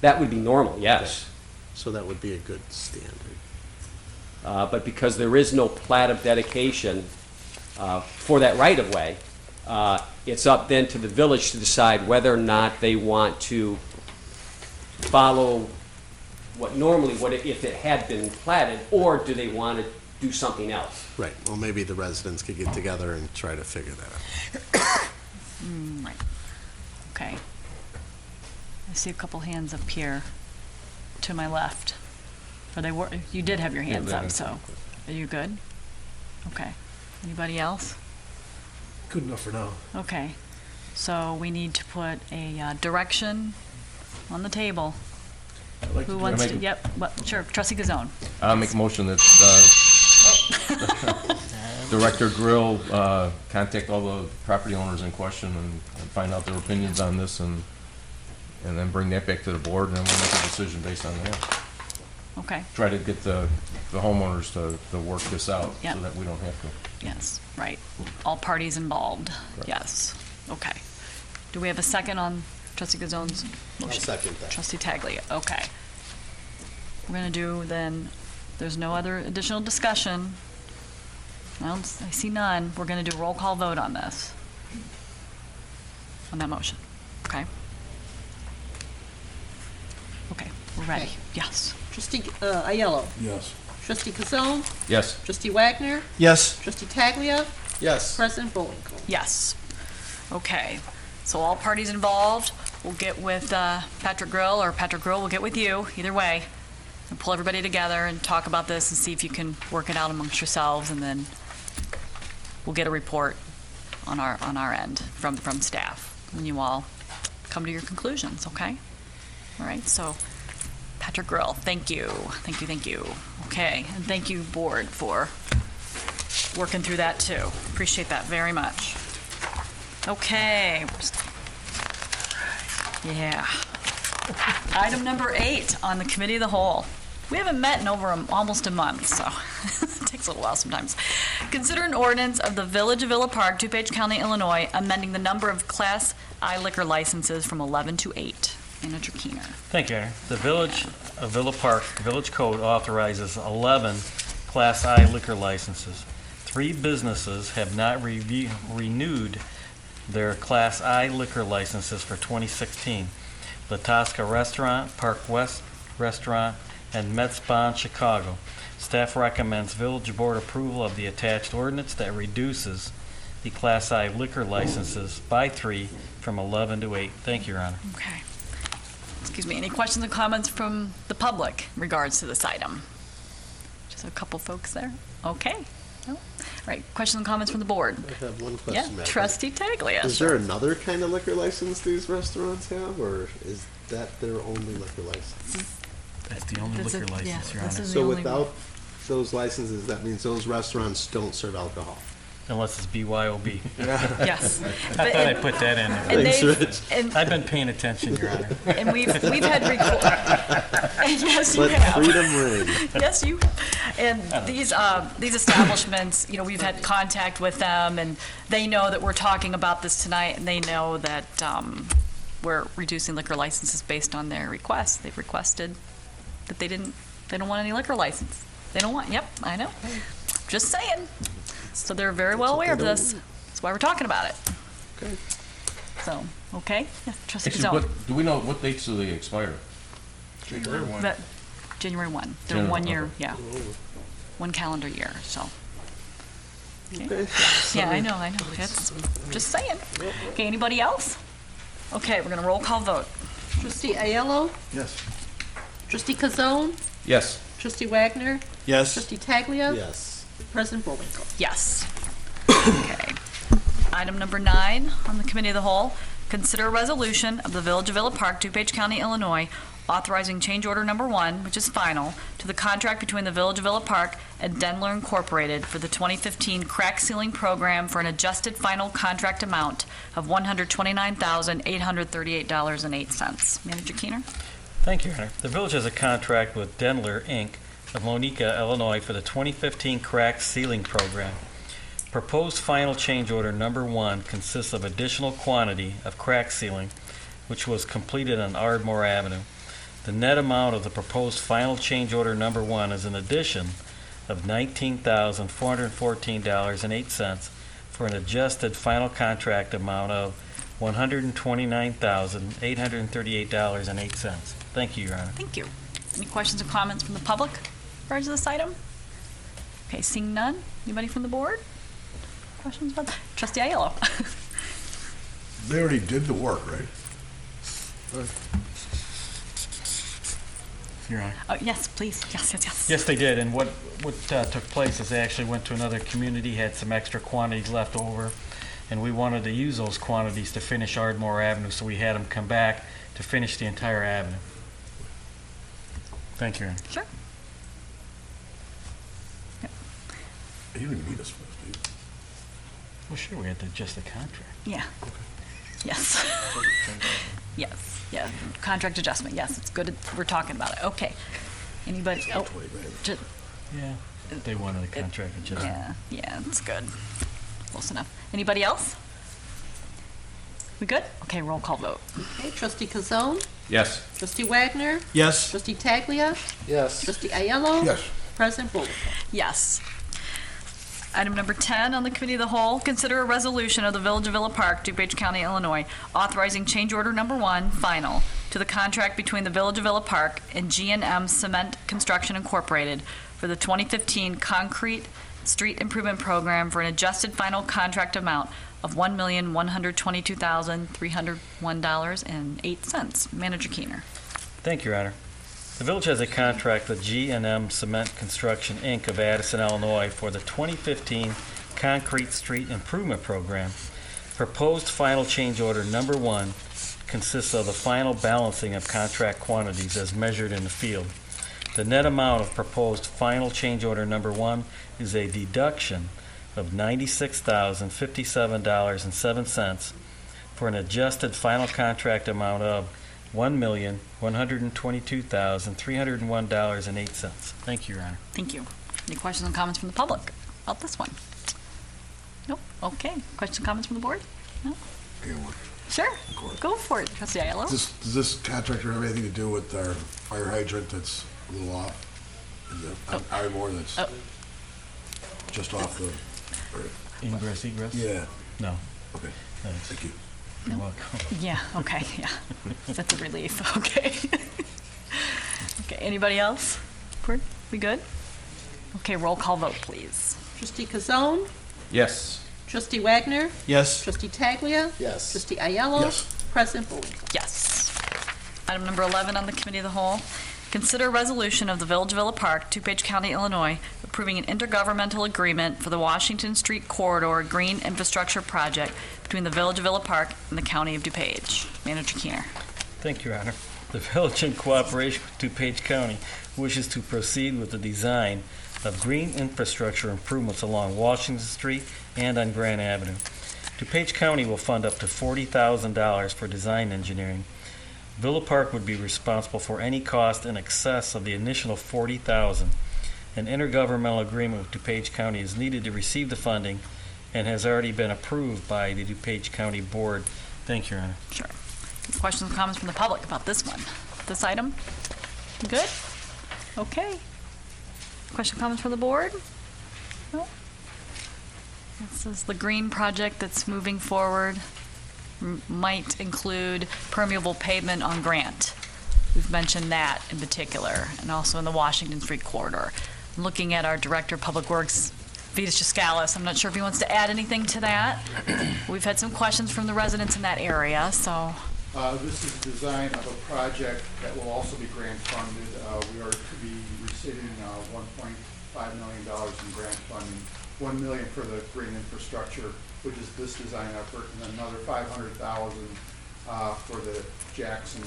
S17: That would be normal, yes.
S3: So that would be a good standard.
S17: But because there is no plat of dedication for that right-of-way, It's up then to the village to decide whether or not they want to follow if it had been platted, or do they want to do something else?
S3: Right, well, maybe the residents could get together and try to figure that out.
S1: Right. Okay. I see a couple hands up here to my left. You did have your hands up, so are you good? Okay. Anybody else?
S8: Good enough for now.
S1: Okay. So we need to put a direction on the table. Who wants to? Yep. Sure. Trustee Gazone.
S13: I'll make a motion that Director Grill contact all the property owners in question and find out their opinions on this, and then bring that back to the board, and then we'll make a decision based on that.
S1: Okay.
S13: Try to get the homeowners to work this out
S1: Yep.
S13: so that we don't have to.
S1: Yes. Right. All parties involved.
S13: Correct.
S1: Yes. Okay. Do we have a second on Trustee Gazone's motion?
S3: I'll second that.
S1: Trustee Taglia. Okay. We're going to do then, there's no other additional discussion. I see none. We're going to do a roll call vote on this, on that motion. Okay? Okay, we're ready.
S2: Okay.
S1: Yes.
S2: Trustee Aiello.
S8: Yes.
S2: Trustee Kazone.
S13: Yes.
S2: Trustee Wagner.
S14: Yes.
S2: Trustee Taglia.
S3: Yes.
S2: President Bullwinkle.
S1: Yes. Okay. So all parties involved will get with Patrick Grill, or Patrick Grill will get with you, either way, and pull everybody together and talk about this and see if you can work it out amongst yourselves, and then we'll get a report on our end from staff when you all come to your conclusions, okay? All right, so Patrick Grill, thank you. Thank you, thank you. Okay, and thank you, board, for working through that too. Appreciate that very much. Okay. Yeah. Item number 8 on the committee of the whole. We haven't met in over almost a month, so it takes a little while sometimes. Consider an ordinance of the Village of Villa Park, DuPage County, Illinois, amending the number of Class I liquor licenses from 11 to 8. Manager Keener.
S5: Thank you, Aaron. The Village of Villa Park Village Code authorizes 11 Class I liquor licenses. 3 businesses have not renewed their Class I liquor licenses for 2016. La Tosca Restaurant, Park West Restaurant, and Med Spa in Chicago. Staff recommends Village Board approval of the attached ordinance that reduces the Class I liquor licenses by 3 from 11 to 8. Thank you, Your Honor.
S1: Okay. Excuse me, any questions or comments from the public in regards to this item? Just a couple folks there. Okay. No? All right, questions and comments from the board?
S3: I have one question,
S1: Yeah,
S3: Madam
S1: Trustee Taglia.
S3: Is there another kind of liquor license these restaurants have, or is that their only liquor license?
S5: That's the only liquor license, Your Honor.
S3: So without those licenses, that means those restaurants don't serve alcohol?
S5: Unless it's BYOB.
S1: Yes.
S5: I thought I'd put that in there.
S1: And they've-
S5: I've been paying attention, Your Honor.
S1: And we've had yes, you
S3: Let
S1: have.
S3: freedom ring.
S1: Yes, you. And these establishments, we've had contact with them, and they know that we're talking about this tonight, and they know that we're reducing liquor licenses based on their requests. They've requested that they don't want any liquor license. They don't want. Yep, I know. Just saying. So they're very well aware of this. That's why we're talking about it.
S3: Okay.
S1: So, okay. Yeah, Trustee
S13: Actually,
S1: Gazone.
S13: do we know what dates do they expire?
S14: January 1.
S1: But January 1. They're
S13: January,
S1: 1 year,
S13: okay.
S1: yeah. 1 calendar year, so.
S3: Okay.
S1: Yeah, I know. That's just saying. Okay, anybody else? Okay, we're gonna roll call vote.
S2: Trustee Aiello.
S8: Yes.
S2: Trustee Kazone.
S13: Yes.
S2: Trustee Wagner.
S14: Yes.
S2: Trustee Taglia.
S3: Yes.
S2: President Bullwinkle.
S1: Yes. Okay. Item number 9 on the committee of the whole. Consider a resolution of the Village of Villa Park, DuPage County, Illinois, authorizing change order number 1, which is final, to the contract between the Village of Villa Park and Denler Incorporated for the 2015 crack sealing program for an adjusted final contract amount of $129,838.08. Manager Keener?
S5: Thank you, Your Honor. The village has a contract with Denler, Inc. of Monica, Illinois for the 2015 crack sealing program. Proposed final change order number 1 consists of additional quantity of crack sealing, which was completed on Ardmore Avenue. The net amount of the proposed final change order number 1 is an addition of $19,414.08 for an adjusted final contract amount of $129,838.08. Thank you, Your Honor.
S1: Thank you. Any questions or comments from the public regarding to this item? Okay, seeing none. Anybody from the board? Questions about that? Trustee Aiello.
S8: They already did the work, right?
S5: Your Honor.
S1: Oh, yes, please. Yes.
S5: Yes, they did, and what took place is they actually went to another community, had some extra quantities left over, and we wanted to use those quantities to finish Ardmore Avenue, so we had them come back to finish the entire avenue. Thank you, Your Honor.
S1: Sure.
S8: You didn't need us, do you?
S5: Well, sure, we had to adjust the contract.
S1: Yeah. Yes. Yes. Yeah. Contract adjustment. Yes, it's good. We're talking about it. Okay. Anybody? Oh,
S5: Yeah. They wanted a contract adjustment.
S1: yeah, it's good. Close enough. Anybody else? We good? Okay, roll call vote.
S2: Okay, trustee Kazone?
S11: Yes.
S2: Trustee Wagner?
S8: Yes.
S2: Trustee Taglia?
S8: Yes.
S2: Trustee Aiello?
S8: Yes.
S2: President Bullwinkle?
S1: Yes. Item number 10 on the Committee of the Whole, consider a resolution of the Village of Villa Park, DuPage County, Illinois, authorizing change order number 1, final, to the contract between the Village of Villa Park and G&M Cement Construction Incorporated for the 2015 Concrete Street Improvement Program for an adjusted final contract amount of $1,122,301.08. Manager Keener.
S5: Thank you, Your Honor. The village has a contract with G&M Cement Construction, Inc. of Addison, Illinois for the 2015 Concrete Street Improvement Program. Proposed final change order number 1 consists of the final balancing of contract quantities as measured in the field. The net amount of proposed final change order number 1 is a deduction of $96,057.07 for an adjusted final contract amount of $1,122,301.08. Thank you, Your Honor.
S1: Thank you. Any questions and comments from the public about this one? Nope. Okay. Questions and comments from the board? No?
S8: Okay, well,
S1: Sure. Go for it, Trustee Aiello.
S8: does this contractor have anything to do with our fire hydrant that's a little off? Ardmore that's just off the...
S5: Ingress, egress?
S8: Yeah.
S5: No.
S8: Okay.
S5: Thanks.
S8: Thank you.
S5: You're welcome.
S1: Yeah, okay, yeah. That's a relief, okay. Okay, anybody else? We good? Okay, roll call vote, please.
S2: Trustee Kazone?
S11: Yes.
S2: Trustee Wagner?
S8: Yes.
S2: Trustee Taglia?
S8: Yes.
S2: Trustee Aiello?
S8: Yes.
S2: President Bullwinkle?
S1: Yes. Item number 11 on the Committee of the Whole. Consider a resolution of the Village of Villa Park, DuPage County, Illinois, approving an intergovernmental agreement for the Washington Street Corridor Green Infrastructure Project between the Village of Villa Park and the County of DuPage. Manager Keener.
S5: Thank you, Your Honor. The village, in cooperation with DuPage County, wishes to proceed with the design of green infrastructure improvements along Washington Street and on Grant Avenue. DuPage County will fund up to $40,000 for design engineering. Villa Park would be responsible for any cost in excess of the initial $40,000. An intergovernmental agreement with DuPage County is needed to receive the funding and has already been approved by the DuPage County Board. Thank you, Your Honor.
S1: Sure. Questions and comments from the public about this one? This item? Good? Okay. Question, comments from the board? No? This is the green project that's moving forward. Might include permeable pavement on Grant. We've mentioned that in particular, and also in the Washington Street corridor. I'm looking at our Director of Public Works, Vitas Chiskalis. I'm not sure if he wants to add anything to that. We've had some questions from the residents in that area, so.
S18: This is the design of a project that will also be grant funded. We are to be receiving $1.5 million in grant funding, $1 million for the green infrastructure, which is this design effort, and then another $500,000 for the Jackson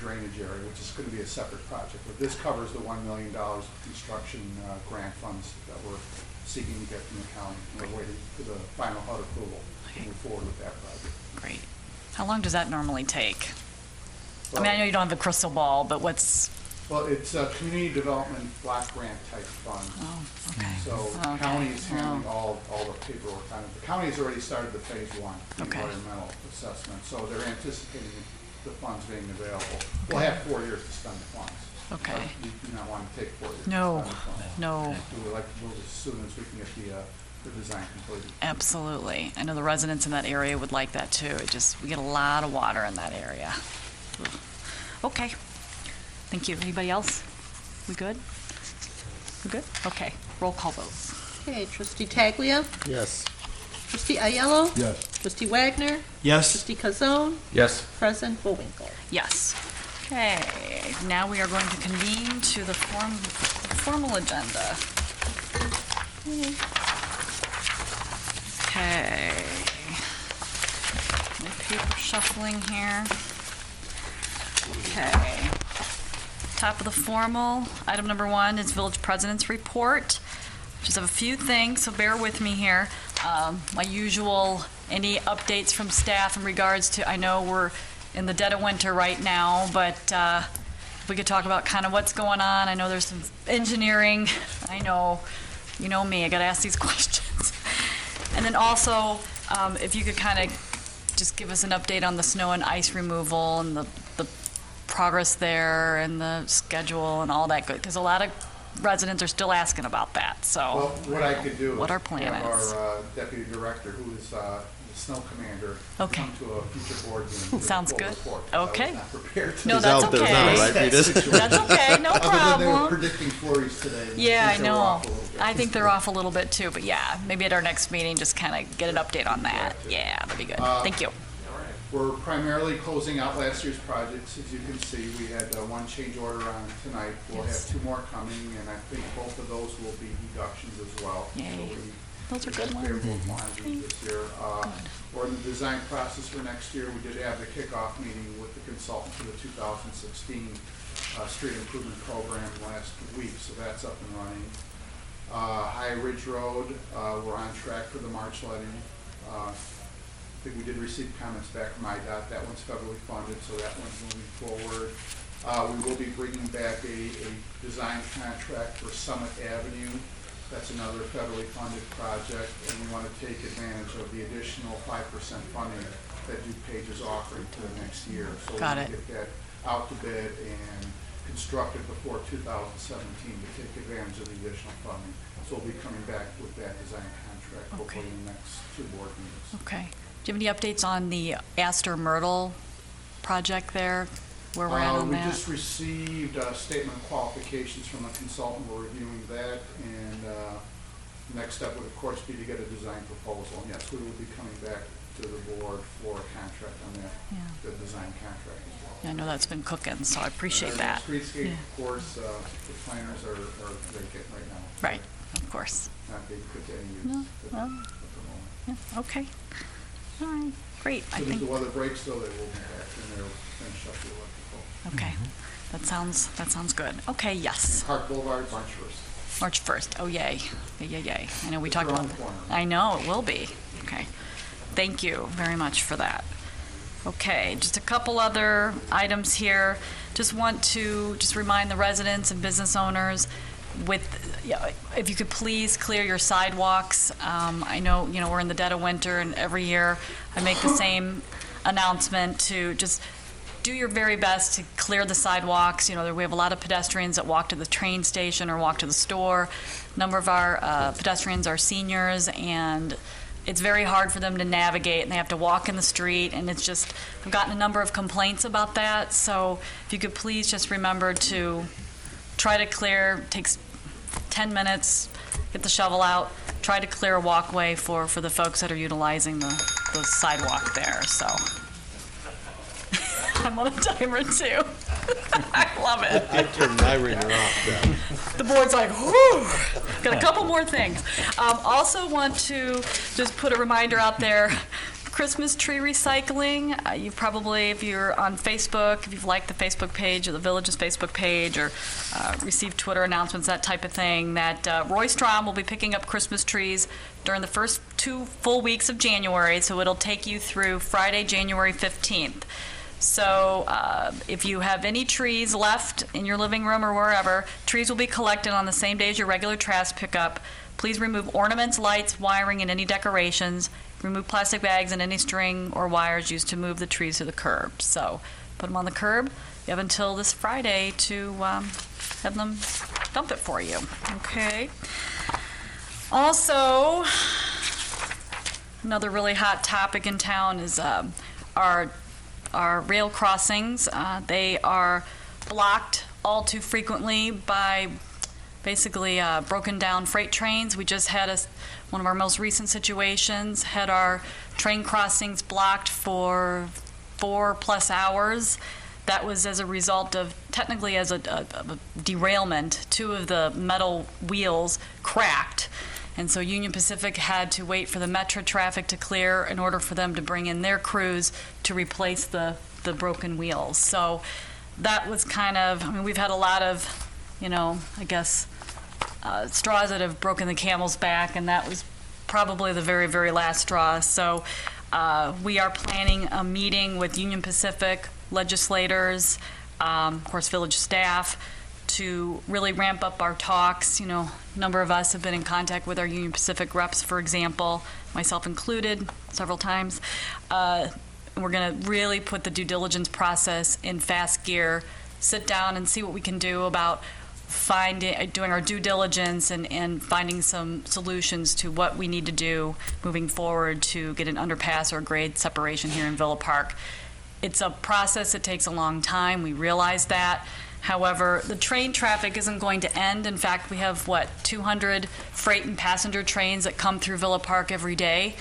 S18: drainage area, which is going to be a separate project. But this covers the $1 million of construction grant funds that we're seeking to get from the county. We're waiting for the final HUD approval to move forward with that project.
S1: Great. How long does that normally take?
S18: Well,
S1: I mean, I know you don't have a crystal ball, but what's...
S18: Well, it's a community development block grant type fund.
S1: Oh, okay.
S18: So
S1: Okay.
S18: county is handling all the paperwork on it. The county has already started the phase 1, the
S1: Okay.
S18: environmental assessment, so they're anticipating the funds being available. We'll have 4 years to spend the funds.
S1: Okay.
S18: You do not want to take 4 years
S1: No,
S18: to spend the funds.
S1: no.
S18: We would like to move as soon as we can get the the design completed.
S1: Absolutely. I know the residents in that area would like that too. We get a lot of water in that area. Ugh. Okay. Thank you. Anybody else? We good? We good? Okay. Roll call vote.
S2: Okay, trustee Taglia.
S3: Yes.
S2: Trustee Ayello.
S8: Yes.
S2: Trustee Wagner.
S13: Yes.
S2: Trustee Kazone.
S13: Yes.
S2: President Bullwinkle.
S1: Yes. Okay. Now we are going to convene to the formal agenda. Okay. My paper shuffling here. Okay. Top of the formal, item number 1 is Village President's Report. Just have a few things, so bear with me here. My usual, any updates from staff in regards to, I know we're in the dead of winter right now, but if we could talk about kind of what's going on. I know there's some engineering. I know, you know me, I got to ask these questions. And then also, if you could kind of just give us an update on the snow and ice removal and the progress there and the schedule and all that good, because a lot of residents are still asking about that, so.
S18: Well, what I could do
S1: What
S18: is
S1: our plan
S18: have
S1: is.
S18: our deputy director, who is the snow commander,
S1: Okay.
S18: come to a future board meeting. with a
S1: Sounds
S18: full
S1: good.
S18: report, 'cause I was
S1: Okay.
S18: not prepared to
S1: No,
S18: do
S1: that's
S18: that.
S1: okay. That's okay, no
S18: Other than they were
S1: problem.
S18: predicting flurries today. and
S1: Yeah, I
S18: things are
S1: know.
S18: off a little bit.
S1: I think they're off a little bit too, but yeah, maybe at our next meeting, just kind of get an update on that. Yeah, that'd be good. Thank you.
S18: We're primarily closing out last year's projects. As you can see, we had one change order on tonight. We'll have 2 more coming, and I think both of those will be deductions as well.
S1: Yay.
S18: So we
S1: Those are good ones.
S18: favorable quantities this year. We're in the design process for next year. We did have the kickoff meeting with the consultant for the 2016 street improvement program last week, so that's up and running. High Ridge Road, we're on track for the March letting. I think we did receive comments back from IDOT. That one's federally funded, so that one's moving forward. We will be bringing back a design contract for Summit Avenue. That's another federally funded project, and we want to take advantage of the additional 5% funding that DuPage is offering for the next year. So
S1: Got
S18: we
S1: it.
S18: get that out to bid and constructed before 2017 to take advantage of the additional funding. So we'll be coming back with that design contract hopefully in the next 2 board meetings.
S1: Okay. Do you have any updates on the Astor Myrtle project there, where we're at on
S18: We
S1: that?
S18: just received a statement of qualifications from a consultant. We're reviewing that, and next step would, of course, be to get a design proposal. And yes, we will be coming back to the board for a contract on that,
S1: Yeah.
S18: the design contract as well.
S1: Yeah, I know that's been cooking, so I appreciate that.
S18: Streetscape,
S1: Yeah.
S18: of course, the planners are vacant right now.
S1: Right, of course.
S18: Not being put to any use
S1: No,
S18: at
S1: well,
S18: the moment.
S1: Yeah, okay. All right, great. I
S18: As soon as
S1: think,
S18: the weather breaks, though, they will be back, and they'll finish up the electrical.
S1: okay. That sounds good. Okay, yes.
S18: And Park Boulevard, March 1st.
S1: March 1st. Oh, yay. Yay, yay, yay. I know we
S18: It's
S1: talked
S18: around
S1: about
S18: the corner.
S1: I know, it will be. Okay. Thank you very much for that. Okay, just a couple other items here. Just want to just remind the residents and business owners if you could please clear your sidewalks. I know, we're in the dead of winter, and every year I make the same announcement to just do your very best to clear the sidewalks. We have a lot of pedestrians that walk to the train station or walk to the store. A number of our pedestrians are seniors, and it's very hard for them to navigate, and they have to walk in the street, and it's just, I've gotten a number of complaints about that. So if you could please just remember to try to clear, takes 10 minutes, get the shovel out, try to clear a walkway for the folks that are utilizing the sidewalk there, so. I'm on a timer too. I love it.
S3: I turned my ringer off then.
S1: The board's like, whoo, got a couple more things. Also want to just put a reminder out there, Christmas tree recycling. You probably, if you're on Facebook, if you've liked the Facebook page or the Village's Facebook page or received Twitter announcements, that type of thing, that Roy Strom will be picking up Christmas trees during the first 2 full weeks of January, so it'll take you through Friday, January 15th. So if you have any trees left in your living room or wherever, trees will be collected on the same day as your regular trash pickup. Please remove ornaments, lights, wiring, and any decorations. Remove plastic bags and any string or wires used to move the trees to the curb. So put them on the curb. You have until this Friday to have them dump it for you. Okay. Also, another really hot topic in town is our rail crossings. They are blocked all too frequently by basically broken down freight trains. We just had one of our most recent situations, had our train crossings blocked for 4+ hours. That was as a result of, technically as a derailment. 2 of the metal wheels cracked. And so Union Pacific had to wait for the metro traffic to clear in order for them to bring in their crews to replace the broken wheels. So that was kind of, I mean, we've had a lot of, I guess, straws that have broken the camel's back, and that was probably the very, very last straw. So we are planning a meeting with Union Pacific legislators, of course, village staff, to really ramp up our talks. A number of us have been in contact with our Union Pacific reps, for example, myself included, several times. We're going to really put the due diligence process in fast gear, sit down and see what we can do about doing our due diligence and finding some solutions to what we need to do moving forward to get an underpass or grade separation here in Villa Park. It's a process that takes a long time. We realize that. However, the train traffic isn't going to end. In fact, we have, 200 freight and passenger trains that come through Villa Park every day,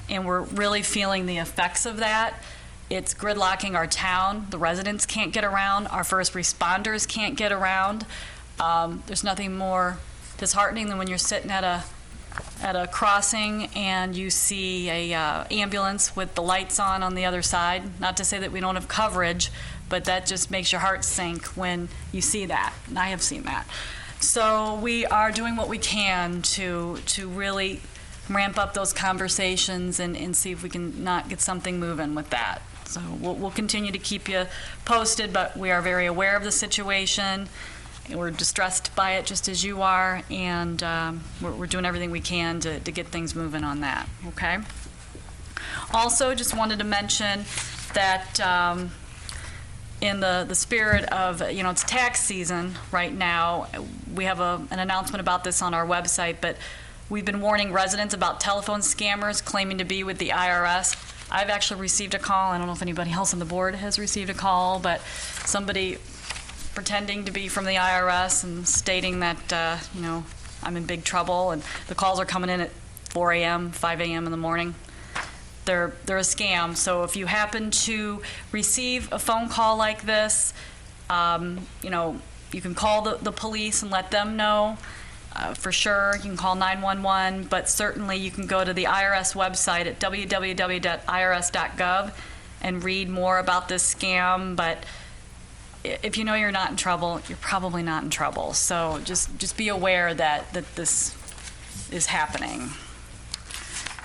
S1: and we're really feeling the effects of that. It's gridlocking our town. The residents can't get around. Our first responders can't get around. There's nothing more disheartening than when you're sitting at a crossing and you see a ambulance with the lights on the other side. Not to say that we don't have coverage, but that just makes your heart sink when you see that, and I have seen that. So we are doing what we can to really ramp up those conversations and see if we can not get something moving with that. So we'll continue to keep you posted, but we are very aware of the situation. We're distressed by it just as you are, and we're doing everything we can to get things moving on that, okay? Also, just wanted to mention that in the spirit of, it's tax season right now, we have an announcement about this on our website, but we've been warning residents about telephone scammers claiming to be with the IRS. I've actually received a call. I don't know if anybody else on the board has received a call, but somebody pretending to be from the IRS and stating that, I'm in big trouble, and the calls are coming in at 4 a.m., 5 a.m. in the morning. They're a scam. So if you happen to receive a phone call like this, you can call the police and let them know. For sure, you can call 911, but certainly you can go to the IRS website at www.irs.gov and read more about this scam. But if you know you're not in trouble, you're probably not in trouble. So just be aware that this is happening.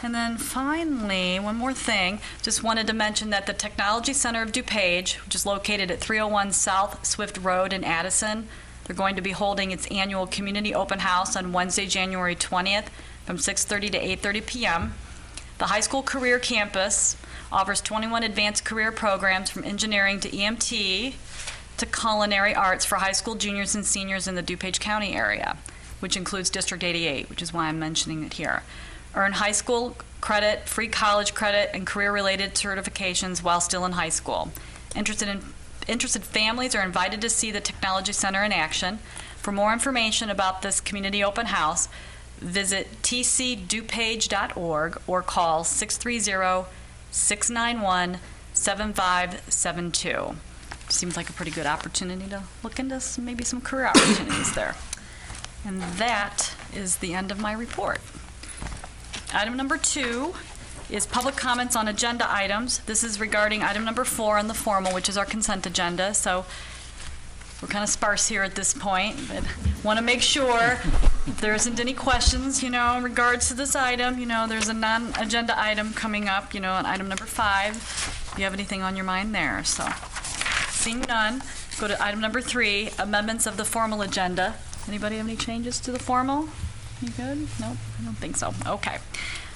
S1: And then finally, one more thing, just wanted to mention that the Technology Center of DuPage, which is located at 301 South Swift Road in Addison, they're going to be holding its annual community open house on Wednesday, January 20th from 6:30 to 8:30 p.m. The high school career campus offers 21 advanced career programs from engineering to EMT to culinary arts for high school juniors and seniors in the DuPage County area, which includes District 88, which is why I'm mentioning it here. Earn high school credit, free college credit, and career-related certifications while still in high school. Interested families are invited to see the Technology Center in action. For more information about this community open house, visit tcdupage.org or call 630-691-7572. Seems like a pretty good opportunity to look into maybe some career opportunities there. And that is the end of my report. Item number 2 is public comments on agenda items. This is regarding item number 4 on the formal, which is our consent agenda. So we're kind of sparse here at this point, but want to make sure if there isn't any questions, in regards to this item. There's a non-agenda item coming up, on item number 5. If you have anything on your mind there. So seeing none, go to item number 3, amendments of the formal agenda. Anybody have any changes to the formal? You good? Nope, I don't think so. Okay.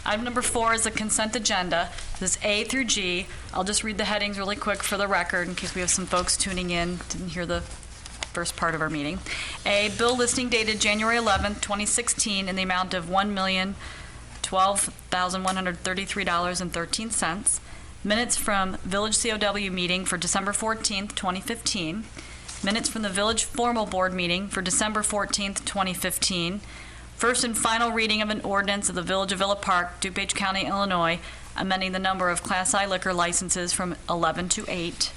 S1: Item number 4 is the consent agenda. This is A through G. I'll just read the headings really quick for the record in case we have some folks tuning in, didn't hear the first part of our meeting. A bill listing dated January 11th, 2016, in the amount of $1,012,133.13. Minutes from Village COW meeting for December 14th, 2015. Minutes from the Village Formal Board meeting for December 14th, 2015. First and final reading of an ordinance of the Village of Villa Park, DuPage County, Illinois, amending the number of Class I liquor licenses from 11 to 8.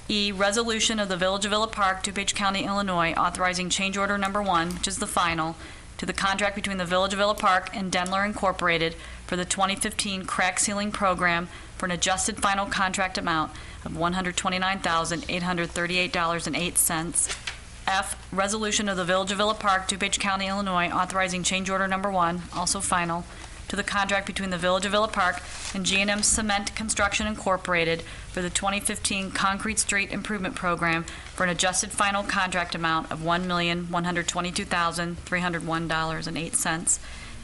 S1: E, resolution of the Village of Villa Park, DuPage County, Illinois, authorizing change order number 1, which is the final, to the contract between the Village of Villa Park and Denler Incorporated for the 2015 crack sealing program for an adjusted final contract amount of $129,838.08. F, resolution of the Village of Villa Park, DuPage County, Illinois, authorizing change order number 1, also final, to the contract between the Village of Villa Park and G&M Cement Construction Incorporated for the 2015 Concrete Street Improvement Program for an adjusted final contract amount of $1,122,301.08.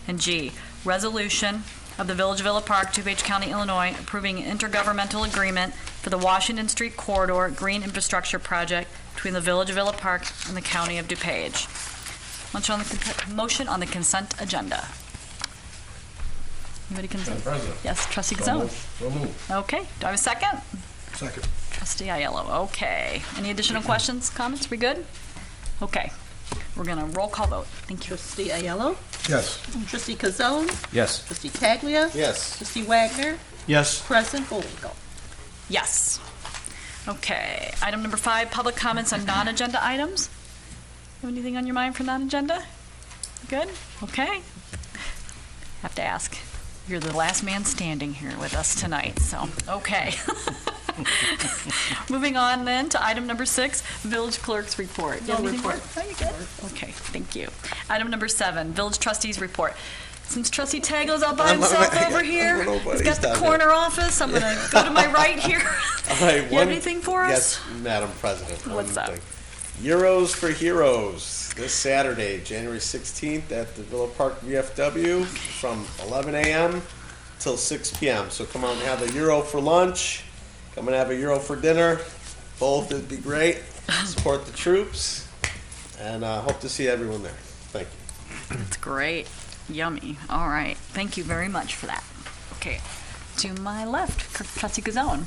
S1: And G, resolution of the Village of Villa Park, DuPage County, Illinois, approving an intergovernmental agreement for the Washington Street Corridor Green Infrastructure Project between the Village of Villa Park and the County of DuPage. Motion on the consent agenda. Anybody consent?
S13: Madam President.
S1: Yes, Trustee Gazone.
S13: So moved.
S1: Okay, do I have a second?
S8: Second.
S1: Trustee Aiello, okay. Any additional questions, comments? We good? Okay, we're gonna roll call vote. Thank you.
S2: Trustee Aiello?
S8: Yes.
S2: Trustee Kazone?
S13: Yes.
S2: Trustee Taglia?
S3: Yes.
S2: Trustee Wagner?
S14: Yes.
S2: President Bullwinkle?
S1: Yes. Okay, item number 5, public comments on non-agenda items. Have anything on your mind for non-agenda? Good? Okay. Have to ask. You're the last man standing here with us tonight, so, okay. Moving on then to item number 6, village clerk's report. Do you have anything more? Oh, you good? Okay, thank you. Item number 7, village trustees report. Since Trustee Tago's all by himself over here, he's got the corner office, I'm gonna go to my right here.
S3: All right,
S1: You have anything for us?
S3: Yes, Madam President.
S1: What's
S3: One
S1: up?
S3: thing. Euros for Heroes, this Saturday, January 16th at the Villa Park VFW from 11 a.m. till 6 p.m. So come out and have a Euro for lunch, come and have a Euro for dinner. Both would be great. Support the troops, and hope to see everyone there. Thank you.
S1: That's great. Yummy. All right. Thank you very much for that. Okay. To my left, Trustee Gazone.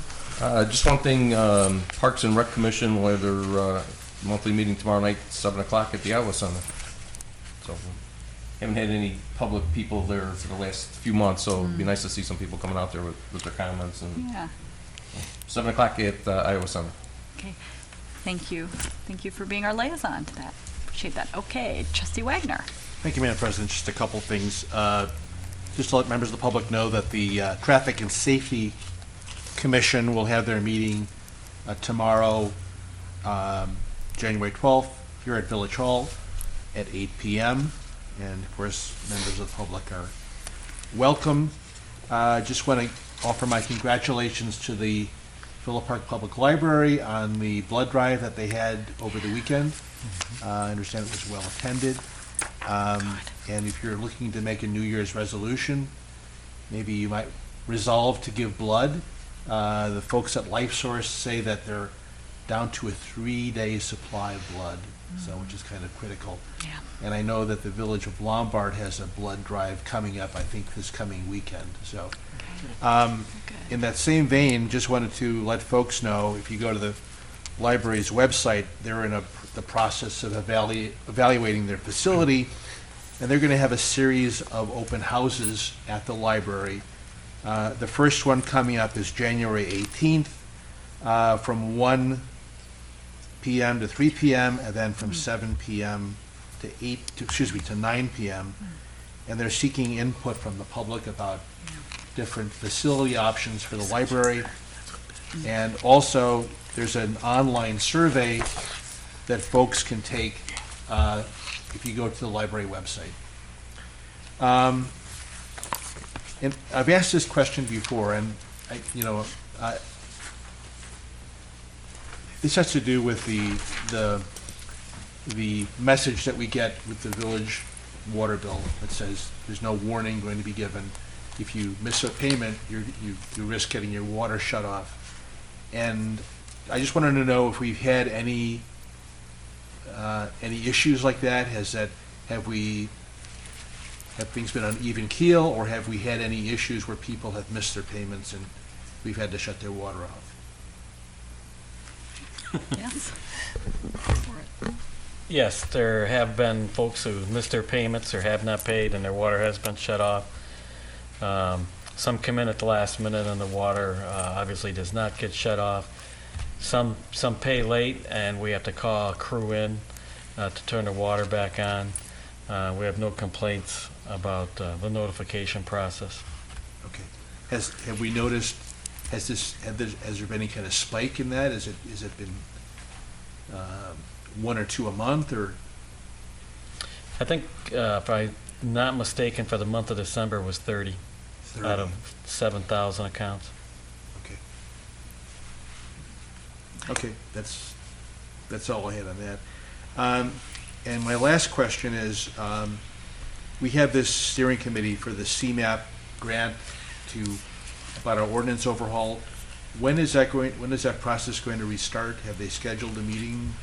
S13: Just one thing, Parks and Rec Commission will have their monthly meeting tomorrow night, 7 o'clock at the Iowa Center. So, haven't had any public people there for the last few months, so it'd be nice to see some people coming out there with their comments. And
S1: Yeah.
S13: 7 o'clock at Iowa Center.
S1: Okay. Thank you. Thank you for being our liaison to that. Appreciate that. Okay. Trustee Wagner.
S10: Thank you, Madam President. Just a couple things. Just to let members of the public know that the Traffic and Safety Commission will have their meeting tomorrow, January 12th, here at Village Hall at 8 p.m. And of course, members of the public are welcome. Just want to offer my congratulations to the Villa Park Public Library on the blood drive that they had over the weekend. I understand it was well attended. And if you're looking to make a New Year's resolution, maybe you might resolve to give blood. The folks at LifeSource say that they're down to a 3-day supply of blood, so which is kind of critical.
S1: Yeah.
S10: And I know that the Village of Lombard has a blood drive coming up, I think, this coming weekend. So, in that same vein, just wanted to let folks know, if you go to the library's website, they're in the process of evaluating their facility, and they're going to have a series of open houses at the library. The first one coming up is January 18th from 1 p.m. to 3 p.m. and then from 7 p.m. to 9 p.m. And they're seeking input from the public about different facility options for the library. And also, there's an online survey that folks can take if you go to the library website. And I've asked this question before, and this has to do with the message that we get with the village water bill that says there's no warning going to be given. If you miss a payment, you risk getting your water shut off. And I just wanted to know if we've had any any issues like that? Have things been on even keel, or have we had any issues where people have missed their payments and we've had to shut their water off?
S1: Yes.
S5: Yes, there have been folks who missed their payments or have not paid, and their water has been shut off. Some come in at the last minute, and the water obviously does not get shut off. Some pay late, and we have to call a crew in to turn the water back on. We have no complaints about the notification process.
S10: Okay. Have we noticed, has there been any kind of spike in that? Has it been one or two a month, or?
S5: I think, if I'm not mistaken, for the month of December was 30 out of 7,000 accounts.
S10: Okay, that's all I had on that. And my last question is, we have this steering committee for the CMAP grant about our ordinance overhaul. When is that process going to restart? Have they scheduled a meeting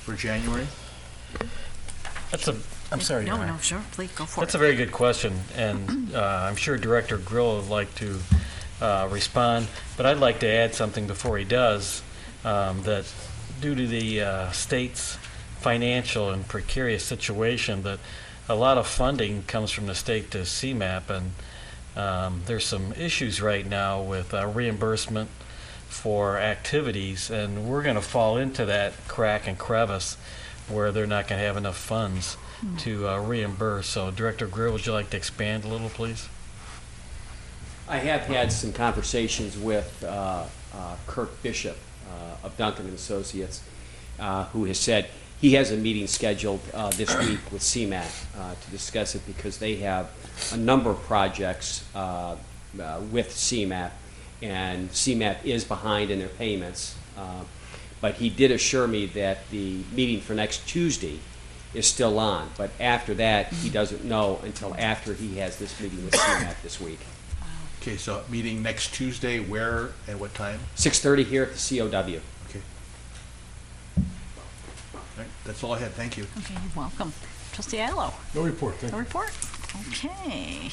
S10: for January?
S5: I'm sorry. Your Honor.
S1: No, sure, please, go for it.
S5: That's a very good question, and I'm sure Director Grill would like to respond, but I'd like to add something before he does, that due to the state's financial and precarious situation, that a lot of funding comes from the state to CMAP, and there's some issues right now with reimbursement for activities, and we're going to fall into that crack and crevice where they're not going to have enough funds to reimburse. So, Director Greer, would you like to expand a little, please?
S17: I have had some conversations with Kirk Bishop of Duncan and Associates, who has said he has a meeting scheduled this week with CMAP to discuss it, because they have a number of projects with CMAP, and CMAP is behind in their payments. But he did assure me that the meeting for next Tuesday is still on, but after that, he doesn't know until after he has this meeting with CMAP this week.
S10: Okay, so meeting next Tuesday, where and what time?
S17: 6:30 here at the COW.
S10: Okay. All right, that's all I had. Thank you.
S1: Okay, you're welcome. Trustee Allo?
S8: No report, thank
S1: No
S8: you.
S1: report? Okay.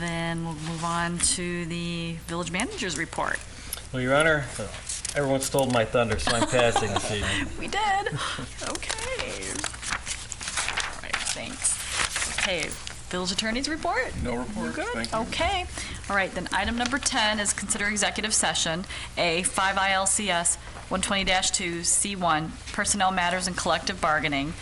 S1: Then we'll move on to the village manager's report.
S5: Well, Your Honor, everyone stole my thunder, so I'm passing this evening.
S1: We did. Okay. All right, thanks. Okay, village attorney's report?
S14: No report,
S1: You good?
S14: thank you.
S1: Okay. All right, then item number 10 is consider executive session, A, 5 ILCS 120-2, C1, personnel matters and collective bargaining,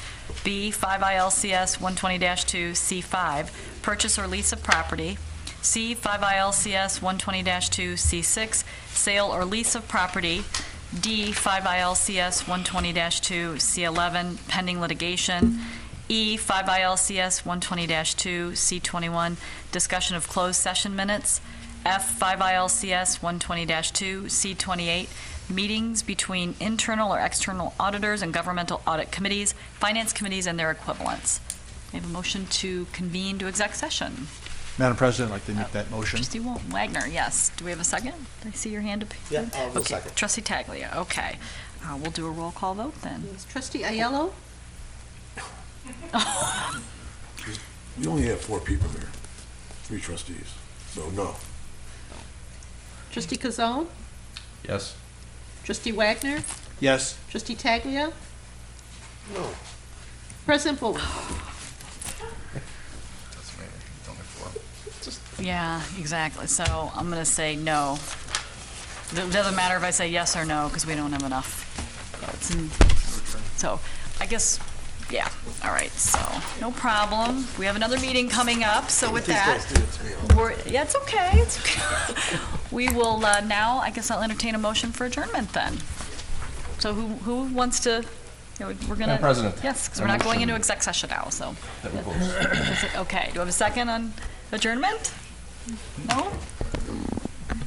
S1: B, 5 ILCS 120-2, C5, purchase or lease of property, C, 5 ILCS 120-2, C6, sale or lease of property, D, 5 ILCS 120-2, C11, pending litigation, E, 5 ILCS 120-2, C21, discussion of closed session minutes, F, 5 ILCS 120-2, C28, meetings between internal or external auditors and governmental audit committees, finance committees, and their equivalents. We have a motion to convene to exec session.
S10: Madam President, I'd like to make that motion.
S1: Trustee Wagner, yes. Do we have a second? Did I see your hand up?
S3: Yeah, I'll go
S1: Okay.
S3: second.
S1: Trustee Taglia, okay. We'll do a roll call vote then.
S2: Trustee Aiello?
S8: We only have 4 people here, 3 trustees, so no.
S2: Trustee Kazone?
S13: Yes.
S2: Trustee Wagner?
S10: Yes.
S2: Trustee Taglia?
S3: No.
S2: President Bullwinkle?
S1: Yeah, exactly. So I'm going to say no. It doesn't matter if I say yes or no, because we don't have enough votes. So I guess, yeah, all right, so no problem. We have another meeting coming up, so with that, yeah, it's okay, it's okay. We will now, I guess I'll entertain a motion for adjournment then. So who wants to, we're going to.
S13: Madam President.
S1: Yes, because we're not going into exec session now, so.
S13: That we close.
S1: Okay, do I have a second on adjournment? No?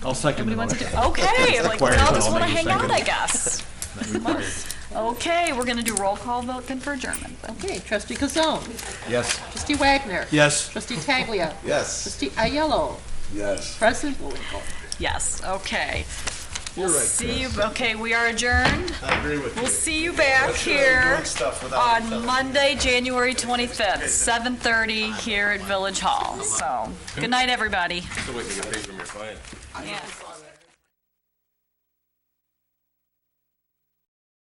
S10: I'll second the
S1: Nobody wants to
S10: motion.
S1: do, okay, like,
S10: Required,
S1: y'all
S10: but
S1: just
S10: I'll
S1: want to
S10: make a
S1: hang out,
S10: second.
S1: I guess. Okay, we're going to do roll call vote then for adjournment.
S2: Okay, Trustee Kazone?
S10: Yes.
S2: Trustee Wagner?
S10: Yes.
S2: Trustee Taglia?
S3: Yes.
S2: Trustee Aiello?
S8: Yes.
S2: President Bullwinkle?
S1: Yes, okay. We'll see you, okay, we are adjourned.
S8: I agree with you.
S1: We'll see you back here on Monday, January 25th, 7:30 here at Village Hall. So, good night, everybody.
S11: Still waiting to get paid from your client.
S1: Yeah.